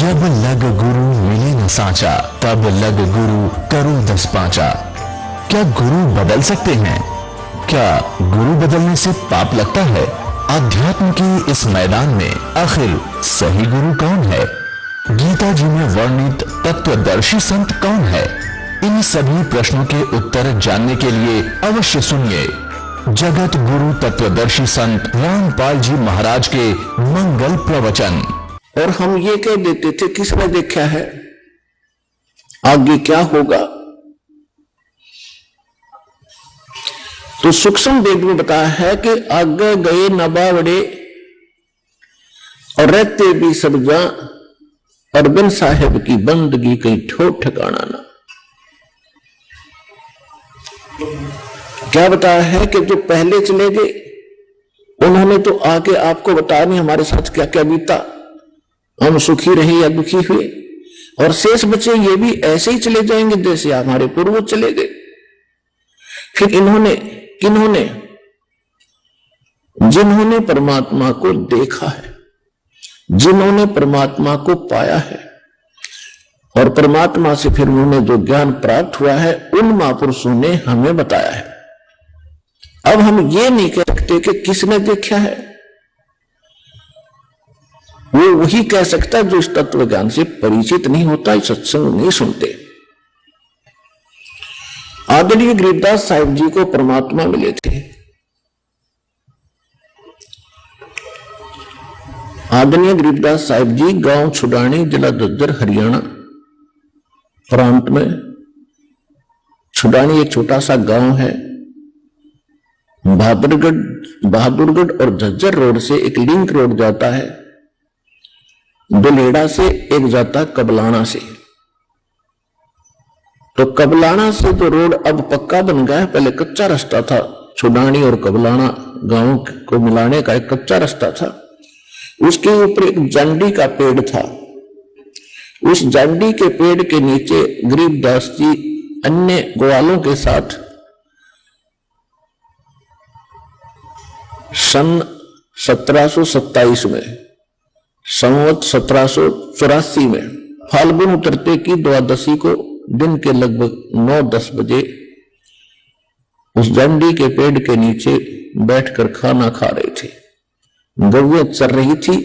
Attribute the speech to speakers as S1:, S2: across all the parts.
S1: जब लग गुरु मिले न साचा, तब लग गुरु करो 10 पांचा। क्या गुरु बदल सकते हैं? क्या गुरु बदलने से पाप लगता है? अध्यात्म की इस मैदान में आखिर सही गुरु कौन है? गीता जी में वर्णित तत्वदर्शी संत कौन है? इन सभी प्रश्नों के उत्तर जानने के लिए अवश्य सुनिए जगत गुरु तत्वदर्शी संत रामपाल जी महाराज के मंगल प्रवचन।
S2: और हम ये कह देते थे किसने देखा है, आगे क्या होगा। तो सूक्ष्म वेद में बताया है कि आगे गए नबावड़े और रहते भी सब जा, और बिन साहेब की बंदगी कहीं ठोर ठिकाना ना। क्या बताया है कि जो पहले चले गए उन्होंने तो आके आपको बताया नहीं हमारे साथ क्या क्या बीता, हम सुखी रहे या दुखी हुए, और शेष बचे ये भी ऐसे ही चले जाएंगे जैसे हमारे पूर्वज चले गए। फिर इन्होंने किन्होंने, जिन्होंने परमात्मा को देखा है, जिन्होंने परमात्मा को पाया है और परमात्मा से फिर उन्हें जो ज्ञान प्राप्त हुआ है, उन महापुरुषों ने हमें बताया है। अब हम ये नहीं कह सकते कि किसने देखा है, वो वही कह सकता है जो इस तत्व ज्ञान से परिचित नहीं होता, इस सत्संग नहीं सुनते। आदरणीय गरीबदास साहिब जी को परमात्मा मिले थे। आदरणीय गरीबदास साहिब जी गांव छुडानी, जिला झज्जर, हरियाणा प्रांत में। छुडानी एक छोटा सा गांव है। बहादुरगढ़ और झज्जर रोड से एक लिंक रोड जाता है, दुलेड़ा से एक जाता कबलाना से। तो कबलाना से तो रोड अब पक्का बन गया है, पहले कच्चा रास्ता था। छुडानी और कबलाना गांव को मिलाने का एक कच्चा रास्ता था। उसके ऊपर एक जांडी का पेड़ था। उस जांडी के पेड़ के नीचे गरीबदास जी अन्य ग्वालों के साथ सन 1727 में, संवत 1784 में फाल्गुन उतरते की द्वादशी को दिन के लगभग 9-10 बजे उस जांडी के पेड़ के नीचे बैठकर खाना खा रहे थे। गौएं चर रही थी।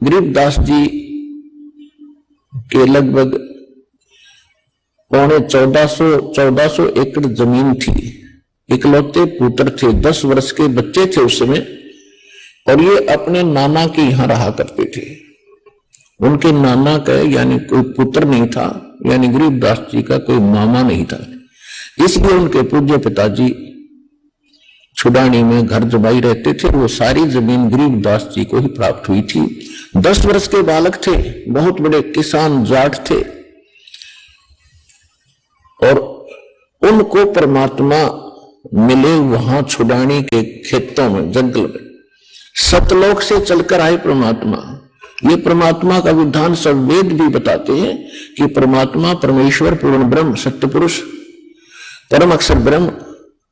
S2: गरीबदास जी के लगभग 1400 एकड़ जमीन थी। इकलौते पुत्र थे, 10 वर्ष के बच्चे थे उस समय, और ये अपने नाना के यहां रहा करते थे। उनके नाना का यानी कोई पुत्र नहीं था, यानी गरीबदास जी का कोई मामा नहीं था। इसलिए उनके पूज्य पिताजी छुडानी में घर जमाई रहते थे। वो सारी जमीन गरीबदास जी को ही प्राप्त हुई थी। 10 वर्ष के बालक थे, बहुत बड़े किसान जाट थे, और उनको परमात्मा मिले वहां छुडानी के खेतों में, जंगल में। सतलोक से चलकर आए परमात्मा। ये परमात्मा का विधान सब वेद भी बताते हैं कि परमात्मा परमेश्वर पूर्ण ब्रह्म सत्य पुरुष परम अक्षर ब्रह्म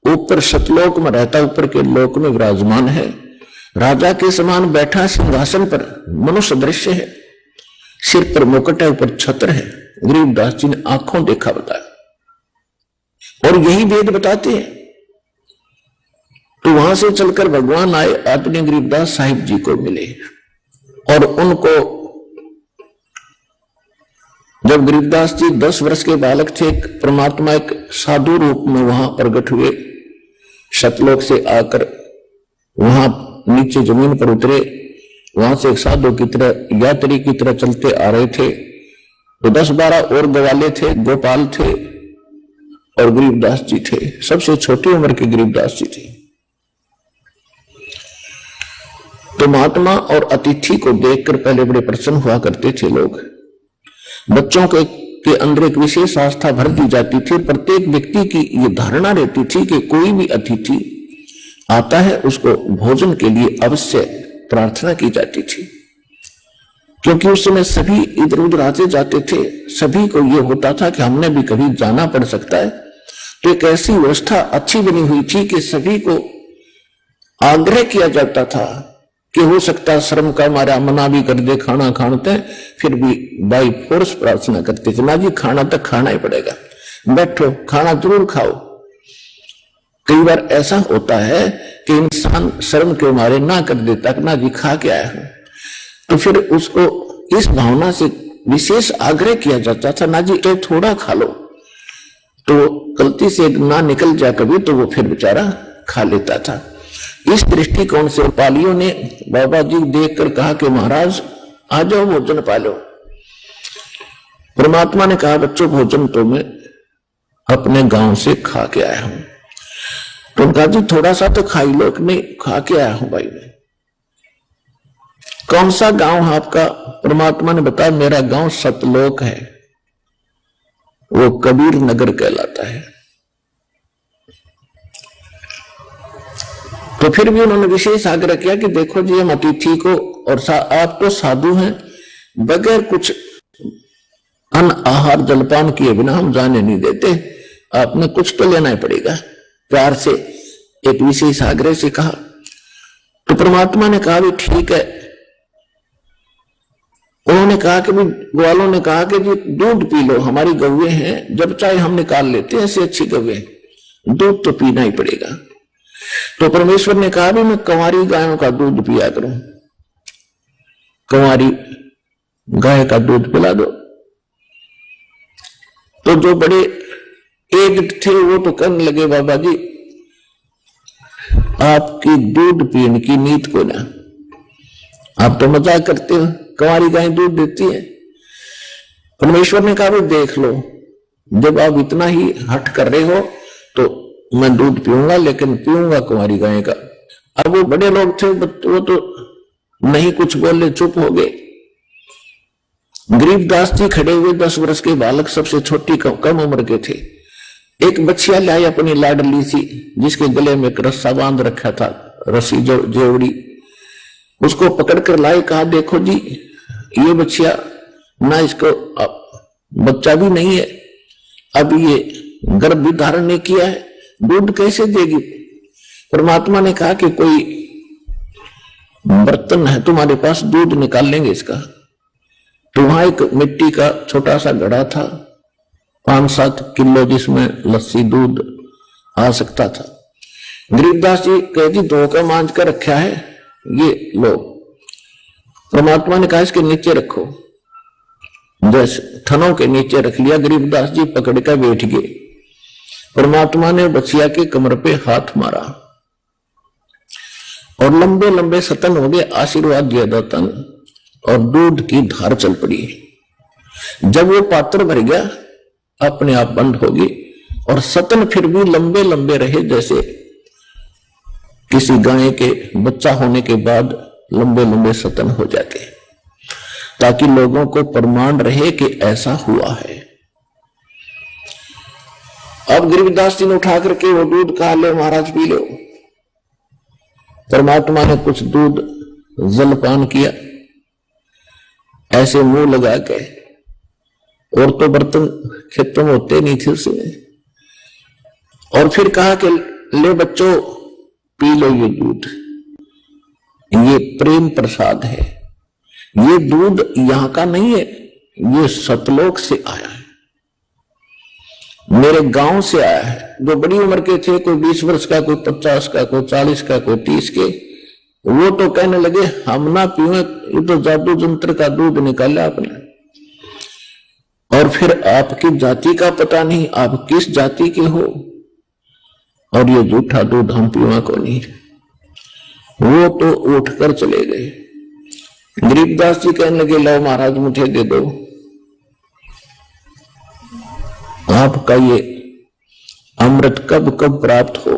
S2: ऊपर सतलोक में रहता, ऊपर के लोक में विराजमान है। राजा के समान बैठा सिंहासन पर, मनुष्य दृश्य है, सिर पर मुकुट है, ऊपर छत्र है। गरीबदास जी ने आंखों देखा बताया, और यही वेद बताते हैं। तो वहां से चलकर भगवान आए, आदरणीय गरीबदास साहिब जी को मिले, और उनको जब गरीबदास जी 10 वर्ष के बालक थे, परमात्मा एक साधु रूप में वहां प्रकट हुए। सतलोक से आकर वहां नीचे जमीन पर उतरे। वहां से एक साधु की तरह, यात्री की तरह चलते आ रहे थे। तो 10-12 और ग्वाले थे, गोपाल थे, और गरीबदास जी थे। सबसे छोटी उम्र के गरीबदास जी थे। तो महात्मा और अतिथि को देखकर पहले बड़े प्रसन्न हुआ करते थे लोग। बच्चों के अंदर एक विशेष आस्था भर दी जाती थी। प्रत्येक व्यक्ति की ये धारणा रहती थी कि कोई भी अतिथि आता है उसको भोजन के लिए अवश्य प्रार्थना की जाती थी, क्योंकि उस समय सभी इधर उधर आते जाते थे। सभी को ये होता था कि हमने भी कभी जाना पड़ सकता है। तो एक ऐसी व्यवस्था अच्छी बनी हुई थी कि सभी को आग्रह किया जाता था कि हो सकता श्रम का हमारा मना भी कर दे खाना खाते, फिर भी बाई फोर्स प्रार्थना करते थे, ना जी खाना तो खाना ही पड़ेगा, बैठो खाना जरूर खाओ। कई बार ऐसा होता है कि इंसान शर्म के मारे ना कर देता कि ना जी खा के आया हूं, तो फिर उसको इस भावना से विशेष आग्रह किया जाता था, ना जी ये थोड़ा खा लो, तो गलती से ना निकल जाए कभी तो वो फिर बेचारा खा लेता था। इस दृष्टिकोण से पालियों ने बाबा जी देखकर कहा कि महाराज आ जाओ भोजन पालो। परमात्मा ने कहा बच्चों भोजन तो मैं अपने गांव से खा के आया हूं। तो उनका जी थोड़ा सा तो खाई लो। नहीं खा के आया हूं भाई मैं। कौन सा गांव है आपका? परमात्मा ने बताया मेरा गांव सतलोक है, वो कबीर नगर कहलाता है। तो फिर भी उन्होंने विशेष आग्रह किया कि देखो जी हम अतिथि को और आप तो साधु हैं, बगैर कुछ अन्न आहार जलपान किए बिना हम जाने नहीं देते, आपने कुछ तो लेना ही पड़ेगा। प्यार से एक विशेष आग्रह से कहा। तो परमात्मा ने कहा भी ठीक है। उन्होंने कहा कि भी ग्वालों ने कहा कि जी दूध पी लो, हमारी गौएं हैं, जब चाहे हम निकाल लेते हैं, ऐसी अच्छी गौएं, दूध तो पीना ही पड़ेगा। तो परमेश्वर ने कहा भी मैं कंवारी गायों का दूध पिया करूं, कंवारी गाय का दूध पिला दो। तो जो बड़े एज्ड थे वो तो कहने लगे बाबा जी आपकी दूध पीने की नीत को ना, आप तो मजाक करते हो, कंवारी गाय दूध देती है। परमेश्वर ने कहा भी देख लो, जब आप इतना ही हट कर रहे हो तो मैं दूध पीऊंगा, लेकिन पीऊंगा कुंवारी गाय का। अब वो बड़े लोग थे, वो तो नहीं कुछ बोले, चुप हो गए। गरीबदास जी खड़े हुए, 10 वर्ष के बालक, सबसे छोटी कम उम्र के थे। एक बच्चिया लाई अपनी लाडली सी, जिसके गले में एक रस्सा बांध रखा था, रस्सी जेवड़ी, उसको पकड़कर लाए। कहा देखो जी ये बच्चिया ना, इसको बच्चा भी नहीं है, अब ये गर्भ भी धारण नहीं किया है, दूध कैसे देगी? परमात्मा ने कहा कि कोई बर्तन है तुम्हारे पास, दूध निकाल लेंगे इसका। तो वहां एक मिट्टी का छोटा सा घड़ा था, 5-7 किलो, जिसमें लस्सी दूध आ सकता था। गरीबदास जी कहती धोखा मांझ कर रखा है, ये लो। परमात्मा ने कहा इसके नीचे रखो, जैसे थनों के नीचे रख लिया। गरीबदास जी पकड़ कर बैठ गए। परमात्मा ने बच्चिया के कमर पे हाथ मारा और लंबे लंबे सतन हो गए, आशीर्वाद दिया दातन, और दूध की धार चल पड़ी। जब वो पात्र भर गया अपने आप बंद होगी, और सतन फिर भी लंबे लंबे रहे, जैसे किसी गाय के बच्चा होने के बाद लंबे लंबे सतन हो जाते, ताकि लोगों को प्रमाण रहे कि ऐसा हुआ है। अब गरीबदास जी ने उठा करके वो दूध कहा ले महाराज पी लो। परमात्मा ने कुछ दूध जलपान किया, ऐसे मुंह लगा के, और तो बर्तन खेतों में होते नहीं थे उसमें, और फिर कहा कि ले बच्चों पी लो ये दूध, ये प्रेम प्रसाद है, ये दूध यहां का नहीं है, ये सतलोक से आया है, मेरे गांव से आया है। जो बड़ी उम्र के थे, कोई 20 वर्ष का, कोई 50 का, कोई 40 का, कोई 30 के, वो तो कहने लगे हम ना पिए, ये तो जादू जंत्र का दूध निकाला आपने, और फिर आपकी जाति का पता नहीं, आप किस जाति के हो, और ये झूठा दूध हम पीवा को नहीं। वो तो उठकर चले गए। गरीबदास जी कहने लगे लो महाराज मुझे दे दो, आपका ये अमृत कब कब प्राप्त हो।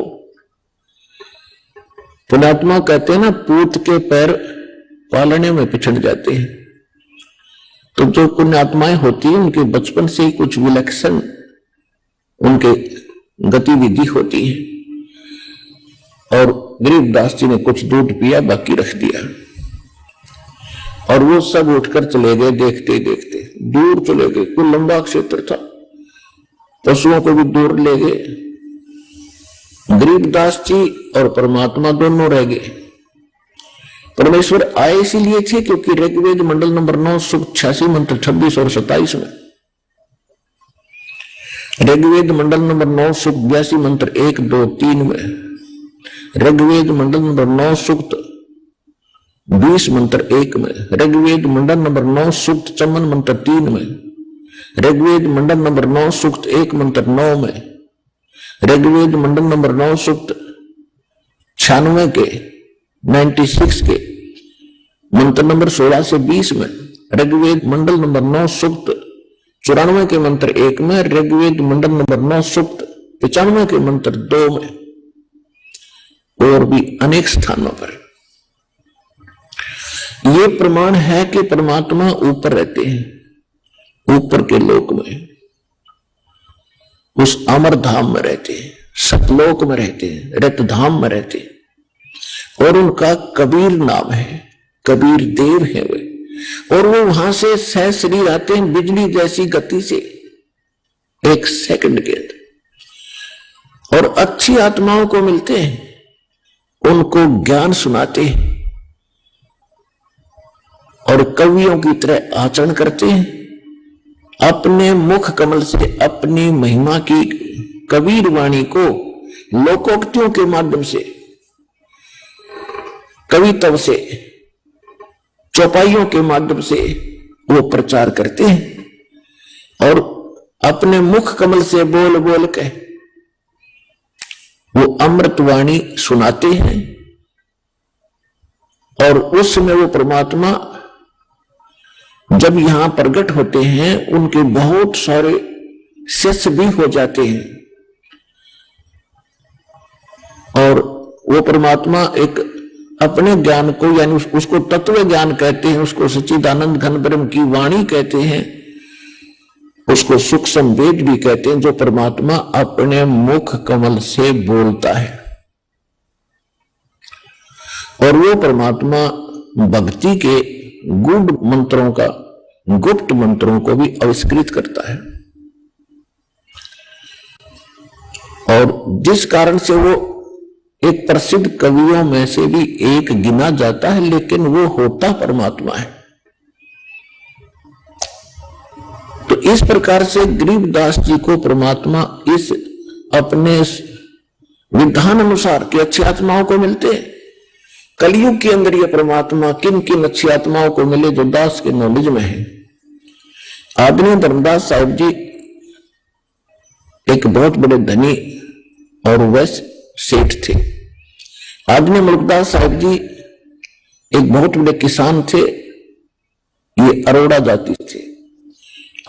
S2: पुण्यात्मा कहते हैं ना, पूत के पैर पालने में पिछड़ जाते हैं। तो जो पुण्यात्माएं होती है उनके बचपन से ही कुछ विलक्षण उनके गतिविधि होती है, और गरीबदास जी ने कुछ दूध पिया, बाकी रख दिया, और वो सब उठकर चले गए। देखते देखते दूर चले गए, कोई लंबा क्षेत्र था, पशुओं को भी दूर ले गए। गरीबदास जी और परमात्मा दोनों रह गए। परमेश्वर आए इसीलिए थे क्योंकि ऋग्वेद मंडल नंबर 9 सूक्त 86 मंत्र 26 और 27 में, ऋग्वेद मंडल नंबर 9 सूक्त 82 मंत्र 1, 2, 3 में, ऋग्वेद मंडल नंबर 9 सूक्त 20 मंत्र 1 में, ऋग्वेद मंडल नंबर 9 सूक्त 54 मंत्र 3 में, ऋग्वेद मंडल नंबर 9 सूक्त 1 मंत्र 9 में, ऋग्वेद मंडल नंबर 9 सूक्त 96 के 96 के मंत्र नंबर 16 से 20 में, ऋग्वेद मंडल नंबर 9 सूक्त 94 के मंत्र 1 में, ऋग्वेद मंडल नंबर 9 सूक्त 95 के मंत्र 2 में, और भी अनेक स्थानों पर ये प्रमाण है कि परमात्मा ऊपर रहते हैं, ऊपर के लोक में, उस अमर धाम में रहते हैं, सतलोक में रहते हैं, रत धाम में रहते हैं, और उनका कबीर नाम है, कबीर देव है वे, और वो वहां से सह शरीर आते हैं बिजली जैसी गति से 1 सेकंड के अंदर, और अच्छी आत्माओं को मिलते हैं, उनको ज्ञान सुनाते हैं और कवियों की तरह आचरण करते हैं, अपने मुख कमल से अपनी महिमा की कबीर वाणी को लोकोक्तियों के माध्यम से, कवित्व से, चौपाइयों के माध्यम से वो प्रचार करते हैं, और अपने मुख कमल से बोल बोल के वो अमृत वाणी सुनाते हैं, और उस समय वो परमात्मा जब यहां प्रकट होते हैं उनके बहुत सारे शिष्य भी हो जाते हैं, और वो परमात्मा एक अपने ज्ञान को, यानी उसको तत्व ज्ञान कहते हैं, उसको सच्चिदानंद घन ब्रह्म की वाणी कहते हैं, उसको सूक्ष्म वेद भी कहते हैं, जो परमात्मा अपने मुख कमल से बोलता है, और वो परमात्मा भक्ति के गूढ़ मंत्रों का, गुप्त मंत्रों को भी आविष्कृत करता है, और जिस कारण से वो एक प्रसिद्ध कवियों में से भी एक गिना जाता है, लेकिन वो होता परमात्मा है। तो इस प्रकार से गरीबदास जी को परमात्मा इस अपने विधान अनुसार की अच्छी आत्माओं को मिलते हैं। कलयुग के अंदर ये परमात्मा किन किन अच्छी आत्माओं को मिले जो दास के नॉलेज में है। आदरणीय धर्मदास साहिब जी एक बहुत बड़े धनी और वैश्य सेठ थे। आदरणीय मुल्कदास साहिब जी एक बहुत बड़े किसान थे, ये अरोड़ा जाति थे।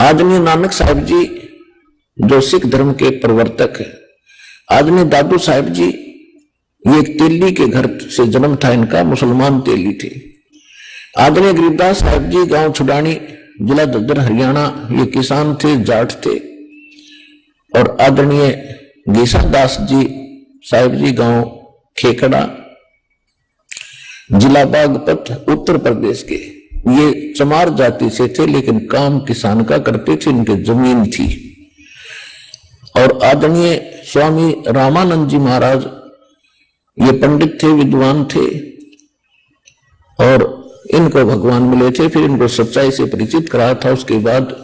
S2: आदरणीय नानक साहिब जी जो सिख धर्म के प्रवर्तक है। आदरणीय दादू साहिब जी ये एक तेली के घर से जन्म था इनका, मुसलमान तेली थे। आदरणीय गरीबदास साहिब जी गांव छुडानी, जिला दद्दर, हरियाणा, ये किसान थे, जाट थे। और आदरणीय गीसा दास जी साहिब जी गांव खेकड़ा, जिला बागपत, उत्तर प्रदेश के। ये चमार जाति से थे, लेकिन काम किसान का करते थे, इनके जमीन थी। और आदरणीय स्वामी रामानंद जी महाराज ये पंडित थे, विद्वान थे, और इनको भगवान मिले थे। फिर इनको सच्चाई से परिचित कराया था। उसके बाद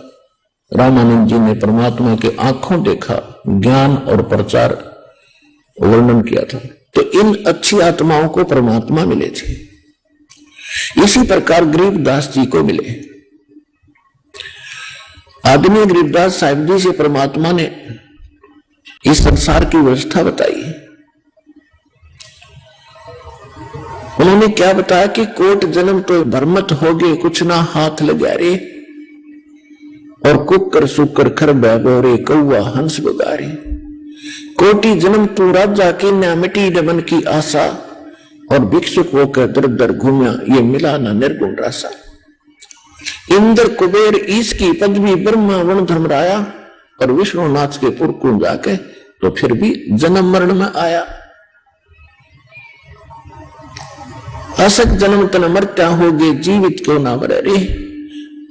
S2: रामानंद जी ने परमात्मा के आंखों देखा, ज्ञान और प्रचार वर्णन किया था। तो इन अच्छी आत्माओं को परमात्मा मिले थे। इसी प्रकार गरीबदास जी को मिले। आदरणीय गरीबदास साहिब जी से परमात्मा ने इस संसार की व्यवस्था बताई। उन्होंने क्या बताया कि कोट जन्म तो भरमत हो गए, कुछ ना हाथ लगा रे, और कुकर सुकर खर बैगोरे, कौआ हंस बगारे। कोटि जन्म तू राजा की, न मिटी रमन की आशा, और भिक्षुक होकर दर दर घूमिया, ये मिला ना निर्गुण रासा। इंद्र कुबेर ईश की पदवी, ब्रह्मा वन धर्मराया, और विष्णुनाथ के पुर को जाके तो फिर भी जन्म मरण में आया। असक जन्म तन मरता होगे, जीवित क्यों ना मरे रे,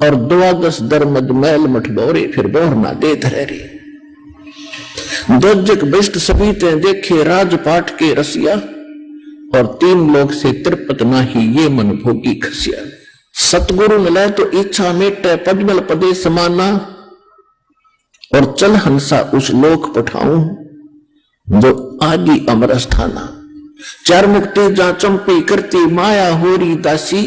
S2: और 12 दर मद मैल मठ बोरे, फिर बोर ना दे धरे रे। दोजक बिष्ट सभी ते देखे, राजपाट के रसिया, और 3 लोग से तृप्त नाही ये मन भोगी खसिया। सतगुरु मिला तो इच्छा मेटे पद्मल पदे समाना, और चल हंसा उस लोक पठाऊं जो आदि अमर स्थाना। 4 मुक्ति जा चंपी करती माया होरी दासी,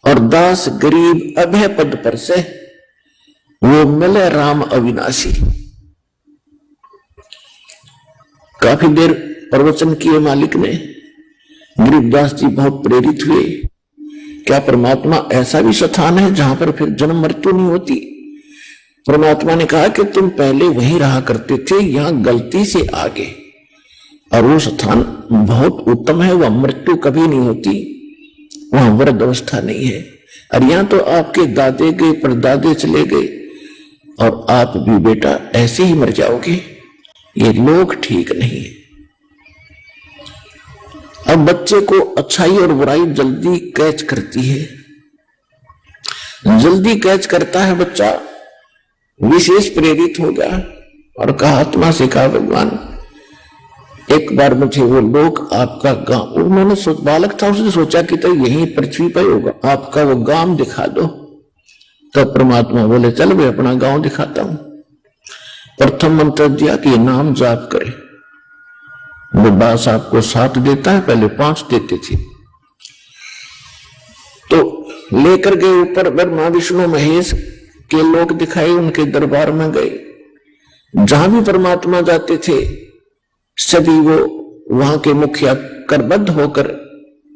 S2: और दास गरीब अभय पद पर से वो मिले राम अविनाशी। काफी देर प्रवचन किए मालिक ने। गरीबदास जी बहुत प्रेरित हुए। क्या परमात्मा ऐसा भी स्थान है जहां पर फिर जन्म मृत्यु नहीं होती? परमात्मा ने कहा कि तुम पहले वहीं रहा करते थे, यहां गलती से आगे, और वो स्थान बहुत उत्तम है, वह मृत्यु कभी नहीं होती, वहां वृद्ध अवस्था नहीं है। और यहां तो आपके दादे के परदादे चले गए और आप भी बेटा ऐसे ही मर जाओगे। ये लोग ठीक नहीं है। अब बच्चे को अच्छाई और बुराई जल्दी कैच करती है, जल्दी कैच करता है बच्चा। विशेष प्रेरित हो गया और कहा, आत्मा से कहा, भगवान एक बार मुझे वो लोग आपका गांव, उन्होंने बालक था, उसने सोचा कि तो यही पृथ्वी पर होगा, आपका वो गांव दिखा दो। तब परमात्मा बोले, चल मैं अपना गांव दिखाता हूं। प्रथम मंत्र दिया कि नाम जाप करे। बुढ़ा साहब को 7 देता है, पहले 5 देते थे। तो लेकर गए ऊपर, ब्रह्मा विष्णु महेश के लोग दिखाए, उनके दरबार में गए। जहां भी परमात्मा जाते थे सभी वो वहां के मुखिया करबद्ध होकर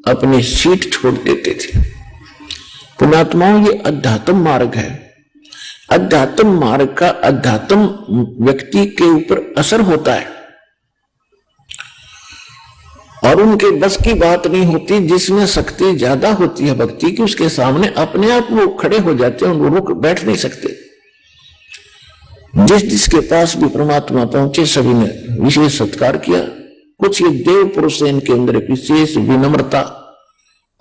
S2: अपनी सीट छोड़ देते थे। पुण्यात्माओं, ये अध्यात्म मार्ग है। अध्यात्म मार्ग का अध्यात्म व्यक्ति के ऊपर असर होता है और उनके बस की बात नहीं होती। जिसमें शक्ति ज्यादा होती है भक्ति की, उसके सामने अपने आप वो खड़े हो जाते हैं, वो रुक बैठ नहीं सकते। जिसके पास भी परमात्मा पहुंचे सभी ने विशेष सत्कार किया। कुछ ये देव पुरुष है, इनके अंदर विशेष विनम्रता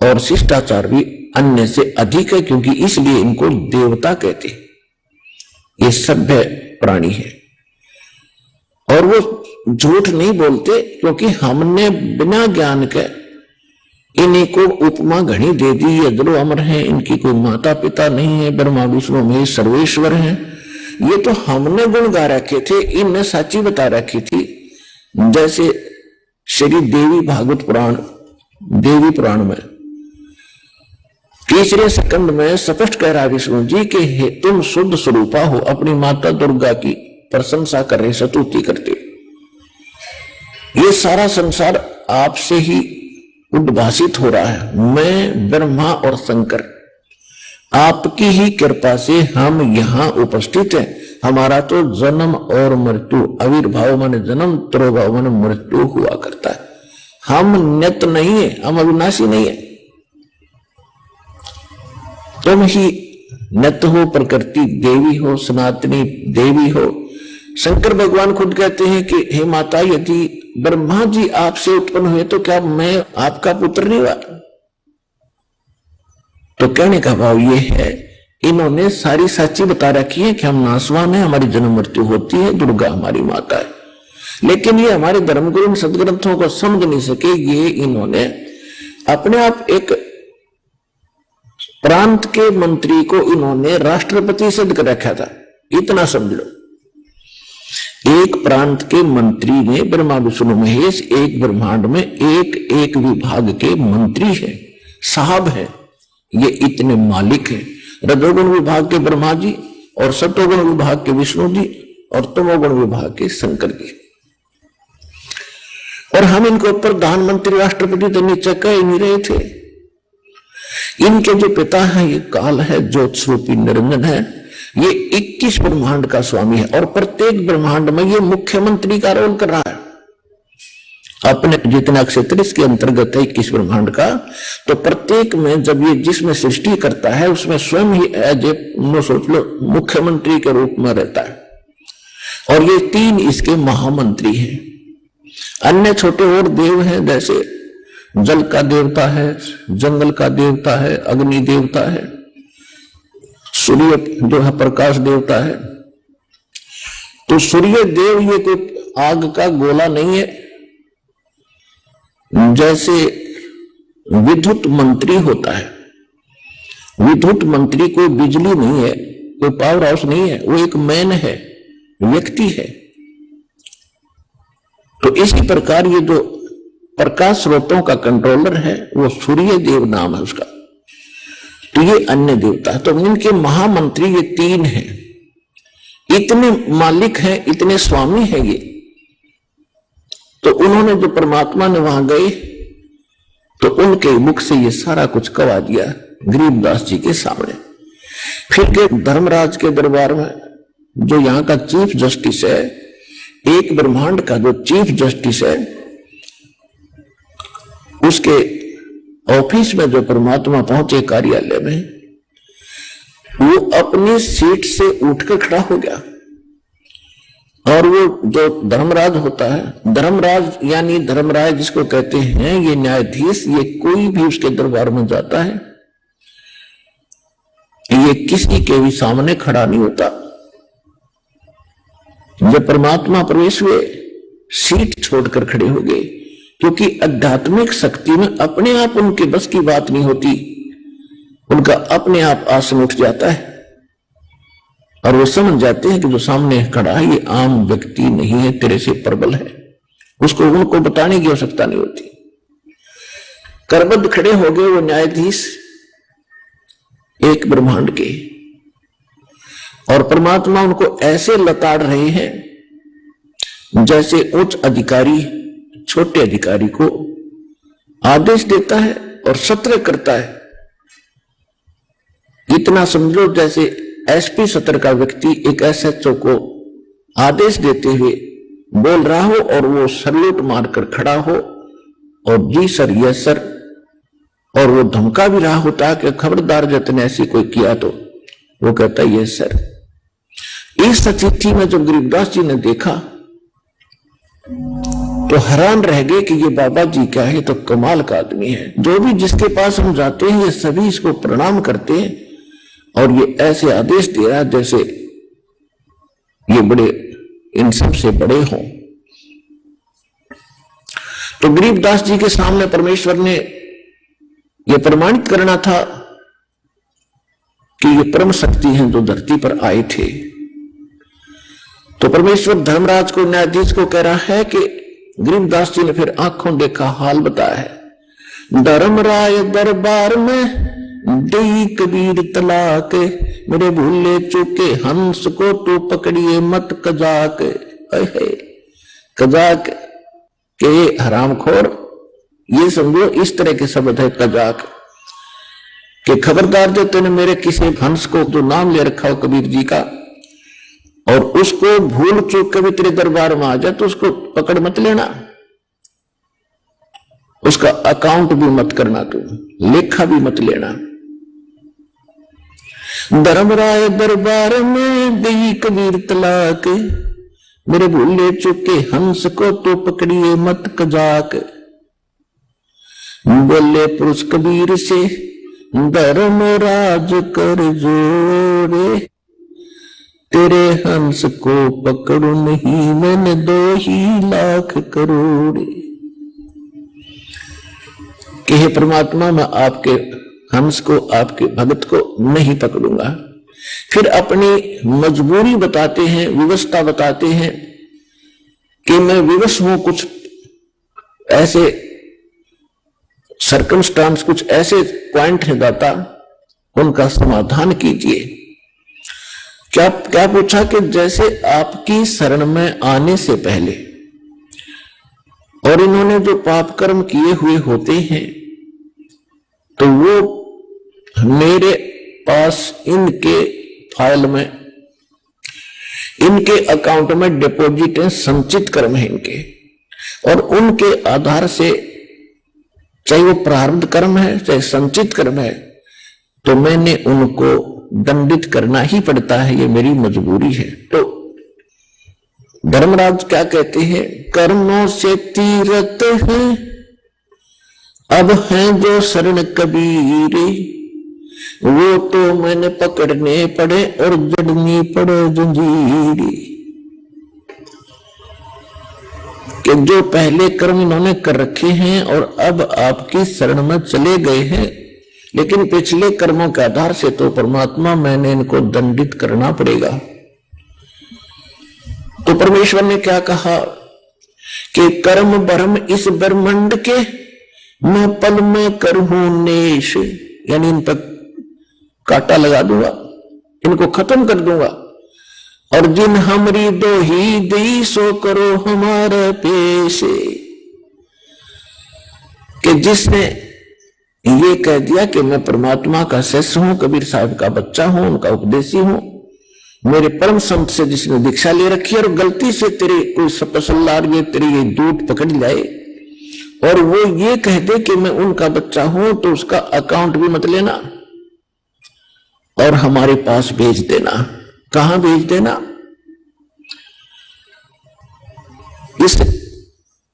S2: और शिष्टाचार भी अन्य से अधिक है, क्योंकि इसलिए इनको देवता कहते हैं। ये सभ्य प्राणी है और वो झूठ नहीं बोलते, क्योंकि हमने बिना ज्ञान के इन्हीं को उपमा घनी दे दी। ये अजरो अमर है, इनकी कोई माता पिता नहीं है, ब्रह्मा विष्णु महेश सर्वेश्वर हैं। ये तो हमने गुण गा रखे थे, इनने साची बता रखी थी। जैसे श्री देवी भागवत पुराण, देवी पुराण में 3रे स्कंद में स्पष्ट कह रहा विष्णु जी कि तुम शुद्ध स्वरूपा हो, अपनी माता दुर्गा की प्रशंसा कर रहे, स्तुति करते। ये सारा संसार आपसे ही उद्भासित हो रहा है। मैं, ब्रह्मा और शंकर, आपकी ही कृपा से हम यहां उपस्थित हैं। हमारा तो जन्म और मृत्यु, आविर्भाव माने जन्म, तिरोभाव माने मृत्यु हुआ करता है। हम नित्य नहीं है, हम अविनाशी नहीं है। तुम ही नित्य हो, प्रकृति देवी हो, सनातनी देवी हो। शंकर भगवान खुद कहते हैं कि हे माता, यदि ब्रह्मा जी आपसे उत्पन्न हुए तो क्या मैं आपका पुत्र नहीं हुआ? तो कहने का भाव ये है, इन्होंने सारी सच्ची बता रखी है कि हम नासवान है, हमारी जन्म मृत्यु होती है, दुर्गा हमारी माता है। लेकिन ये हमारे धर्मगुरु इन सदग्रंथों को समझ नहीं सके। ये इन्होंने अपने आप एक प्रांत के मंत्री को इन्होंने राष्ट्रपति सिद्ध कर रखा था। इतना समझ लो, एक प्रांत के मंत्री ने, ब्रह्मा विष्णु महेश एक ब्रह्मांड में एक विभाग के मंत्री है, साहब है। ये इतने मालिक हैं। रजोगुण विभाग के ब्रह्मा जी और सतोगुण विभाग के विष्णु जी और तमोगुण विभाग के शंकर जी। और हम इनको प्रधानमंत्री राष्ट्रपति तो नीचे कह नहीं रहे थे। इनके जो पिता है ये काल है, ज्योत स्वरूपी निरंजन है। ये 21 ब्रह्मांड का स्वामी है और प्रत्येक ब्रह्मांड में ये मुख्यमंत्री का रोल कर रहा है। अपने जितना क्षेत्र इसके अंतर्गत है 21 ब्रह्मांड का, तो प्रत्येक में जब ये जिसमें सृष्टि करता है उसमें स्वयं ही एज ए सोच लो मुख्यमंत्री के रूप में रहता है। और ये 3 इसके महामंत्री हैं। अन्य छोटे और देव हैं, जैसे जल का देवता है, जंगल का देवता है, अग्नि देवता है, सूर्य जो है प्रकाश देवता है। तो सूर्य देव ये कोई आग का गोला नहीं है, जैसे विद्युत मंत्री होता है, विद्युत मंत्री कोई बिजली नहीं है, कोई पावर हाउस नहीं है, वो एक मैन है, व्यक्ति है। तो इसी प्रकार ये जो प्रकाश स्रोतों का कंट्रोलर है वो सूर्य देव नाम है उसका। तो ये अन्य देवता है। तो इनके महामंत्री ये तीन हैं, इतने मालिक हैं, इतने स्वामी हैं ये। तो उन्होंने जो परमात्मा ने वहां गए तो उनके मुख से ये सारा कुछ कवा दिया गरीबदास जी के सामने। फिर के धर्मराज के दरबार में जो यहाँ का चीफ जस्टिस है, एक ब्रह्मांड का जो चीफ जस्टिस है, उसके ऑफिस में जो परमात्मा पहुंचे कार्यालय में, वो अपनी सीट से उठकर खड़ा हो गया। और वो जो धर्मराज होता है, धर्मराज यानी धर्मराय जिसको कहते हैं, ये न्यायाधीश, ये कोई भी उसके दरबार में जाता है, ये किसी के भी सामने खड़ा नहीं होता। जब परमात्मा प्रवेश हुए, सीट छोड़कर खड़े हो गए, क्योंकि आध्यात्मिक शक्ति में अपने आप उनके बस की बात नहीं होती, उनका अपने आप आसन उठ जाता है और वो समझ जाते हैं कि जो सामने खड़ा है ये आम व्यक्ति नहीं है, तेरे से प्रबल है। उसको उनको बताने की आवश्यकता नहीं होती। करबद्ध खड़े हो गए वो न्यायाधीश एक ब्रह्मांड के, और परमात्मा उनको ऐसे लताड़ रहे हैं जैसे उच्च अधिकारी छोटे अधिकारी को आदेश देता है और सत्र करता है। इतना समझो जैसे एसपी सत्र का व्यक्ति एक एसएचओ को आदेश देते हुए बोल रहा हो और वो सल्यूट मारकर खड़ा हो और जी सर, यस सर, और वो धमका भी रहा होता है कि खबरदार जतने ऐसी कोई किया तो वो कहता है यस सर। इस चिट्ठी में जो गरीबदास जी ने देखा तो हैरान रह गए कि ये बाबा जी क्या है, तो कमाल का आदमी है। जो भी जिसके पास हम जाते हैं ये सभी इसको प्रणाम करते हैं और ये ऐसे आदेश दे रहा है जैसे ये बड़े इन सब से बड़े हों। तो गरीबदास जी के सामने परमेश्वर ने यह प्रमाणित करना था कि ये परम शक्ति हैं जो धरती पर आए थे। तो परमेश्वर धर्मराज को, न्यायाधीश को कह रहा है कि गरीबदास जी ने फिर आंखों देखा हाल बताया है। धर्मराय दरबार में दई कबीर तलाक, मेरे भूले चूके हंस को तो पकड़िए मत कजाक। कजाक के हरामखोर, ये समझो इस तरह के शब्द है कजाक के। खबरदार जो तूने मेरे किसी हंस को जो नाम ले रखा हो कबीर जी का, और उसको भूल चूक कभी तेरे दरबार में आ जाए तो उसको पकड़ मत लेना, उसका अकाउंट भी मत करना, तू लेखा भी मत लेना। धर्मराय दरबार में गई कबीर तलाक, मेरे भूले चुके हंस को तो पकड़िए मत कजाक। बोले पुरुष कबीर से धर्मराज कर जोरे, तेरे हंस को पकड़ू नहीं मैंने 2 लाख करोड़। कि हे परमात्मा, मैं आपके हंस को, आपके भगत को नहीं पकड़ूंगा। फिर अपनी मजबूरी बताते हैं, विवशता बताते हैं कि मैं विवश हूं, कुछ ऐसे सर्कमस्टांस, कुछ ऐसे पॉइंट है दाता, उनका समाधान कीजिए। क्या क्या पूछा कि जैसे आपकी शरण में आने से पहले और इन्होंने जो पाप कर्म किए हुए होते हैं तो वो मेरे पास इनके फाइल में, इनके अकाउंट में डिपॉजिट है, संचित कर्म है इनके, और उनके आधार से चाहे वो प्रारब्ध कर्म है चाहे संचित कर्म है, तो मैंने उनको दंडित करना ही पड़ता है, ये मेरी मजबूरी है। तो धर्मराज क्या कहते हैं, कर्मों से तीरथ है अब हैं जो शरण कबीरे, वो तो मैंने पकड़ने पड़े और जड़नी पड़े जंजीरी। कि जो पहले कर्म इन्होंने कर रखे हैं और अब आपकी शरण में चले गए हैं, लेकिन पिछले कर्मों के आधार से तो परमात्मा मैंने इनको दंडित करना पड़ेगा। तो परमेश्वर ने क्या कहा कि कर्म भरम इस ब्रह्मांड के मैं पल में करहूं नेश, यानी इन पर कांटा लगा दूंगा, इनको खत्म कर दूंगा। और जिन हमरी दो ही दी सो करो हमारे पेश, कि जिसने ये कह दिया कि मैं परमात्मा का शिष्य हूं, कबीर साहब का बच्चा हूं, उनका उपदेशी हूं, मेरे परम संत से जिसने दीक्षा ले रखी है, और गलती से तेरे कोई सपसल्लार ये तेरी ये दूध पकड़ जाए और वो ये कह दे कि मैं उनका बच्चा हूं, तो उसका अकाउंट भी मत लेना और हमारे पास भेज देना। कहां भेज देना? इस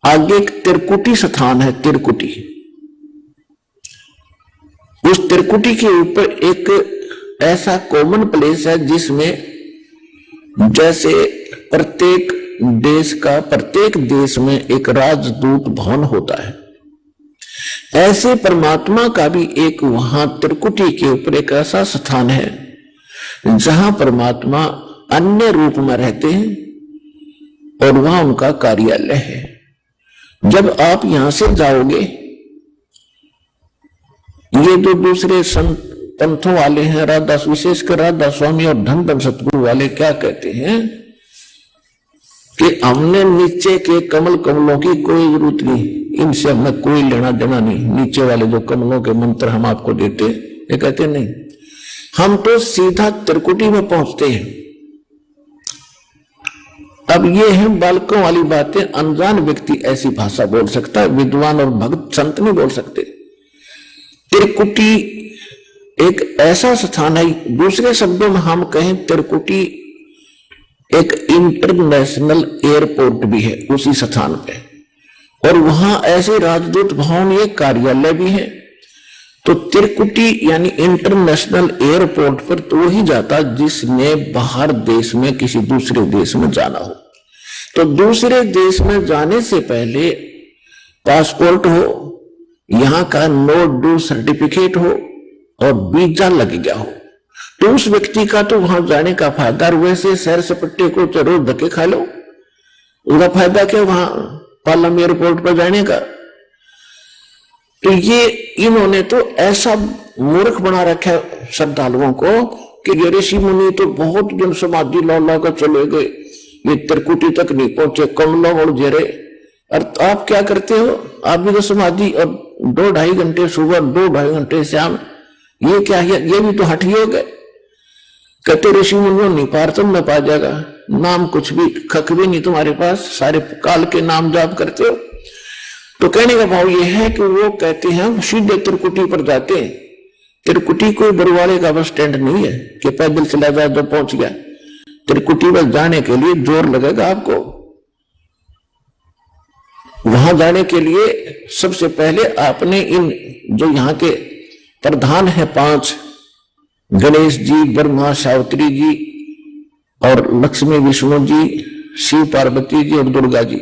S2: आगे एक त्रिकुटी स्थान है, त्रिकुटी। उस त्रिकुटी के ऊपर एक ऐसा कॉमन प्लेस है जिसमें जैसे प्रत्येक देश में एक राजदूत भवन होता है, ऐसे परमात्मा का भी एक वहां त्रिकुटी के ऊपर एक ऐसा स्थान है जहां परमात्मा अन्य रूप में रहते हैं और वहां उनका कार्यालय है। जब आप यहां से जाओगे, ये जो दूसरे संत पंथों वाले हैं, राधा विशेषकर राधा स्वामी और धन धन सतगुरु वाले क्या कहते हैं कि हमने नीचे के कमलों की कोई जरूरत नहीं, इनसे हमें कोई लेना देना नहीं, नीचे वाले जो कमलों के मंत्र हम आपको देते, ये कहते नहीं, हम तो सीधा त्रिकुटी में पहुंचते हैं। अब ये है बालकों वाली बातें, अनजान व्यक्ति ऐसी भाषा बोल सकता है, विद्वान और भक्त संत नहीं बोल सकते। त्रिकुटी एक ऐसा स्थान है, दूसरे शब्दों में हम कहें त्रिकुटी एक इंटरनेशनल एयरपोर्ट भी है उसी स्थान पे, और वहां ऐसे राजदूत भवन एक कार्यालय भी है। तो त्रिकुटी यानी इंटरनेशनल एयरपोर्ट पर तो ही जाता जिसने बाहर देश में किसी दूसरे देश में जाना हो। तो दूसरे देश में जाने से पहले पासपोर्ट हो, यहां का नो ड्यू सर्टिफिकेट हो और वीजा लग गया हो, तो उस व्यक्ति का तो वहां जाने का फायदा, वैसे सैर सपट्टे को चलो धक्के खा लो, उसका फायदा क्या वहां पालम एयरपोर्ट पर जाने का। तो ये इन्होंने तो ऐसा मूर्ख बना रखा है श्रद्धालुओं को कि ये ऋषि मुनि तो बहुत दिन समाधि ला कर चले गए, ये त्रिकुटी तक नहीं पहुंचे, कमलों और जेरे। और आप क्या करते हो? आप भी तो समाधि और 2-2.5 घंटे सुबह, 2-2.5 घंटे शाम, ये क्या है? ये भी तो हठ योग है। कहते ऋषि मुनियों नहीं पार तुम न पा जाएगा, नाम कुछ भी खक भी नहीं तुम्हारे पास, सारे काल के नाम जाप करते हो। तो कहने का भाव ये है कि वो कहते हैं सीधे त्रिकुटी पर जाते हैं। त्रिकुटी कोई बरवाड़े का बस स्टैंड नहीं है कि पैदल चला जाए तो पहुंच गया। त्रिकुटी पर जाने के लिए जोर लगेगा आपको। वहां जाने के लिए सबसे पहले आपने इन जो यहाँ के प्रधान है 5, गणेश जी, ब्रह्मा, सावित्री जी और लक्ष्मी, विष्णु जी, शिव पार्वती जी और दुर्गा जी,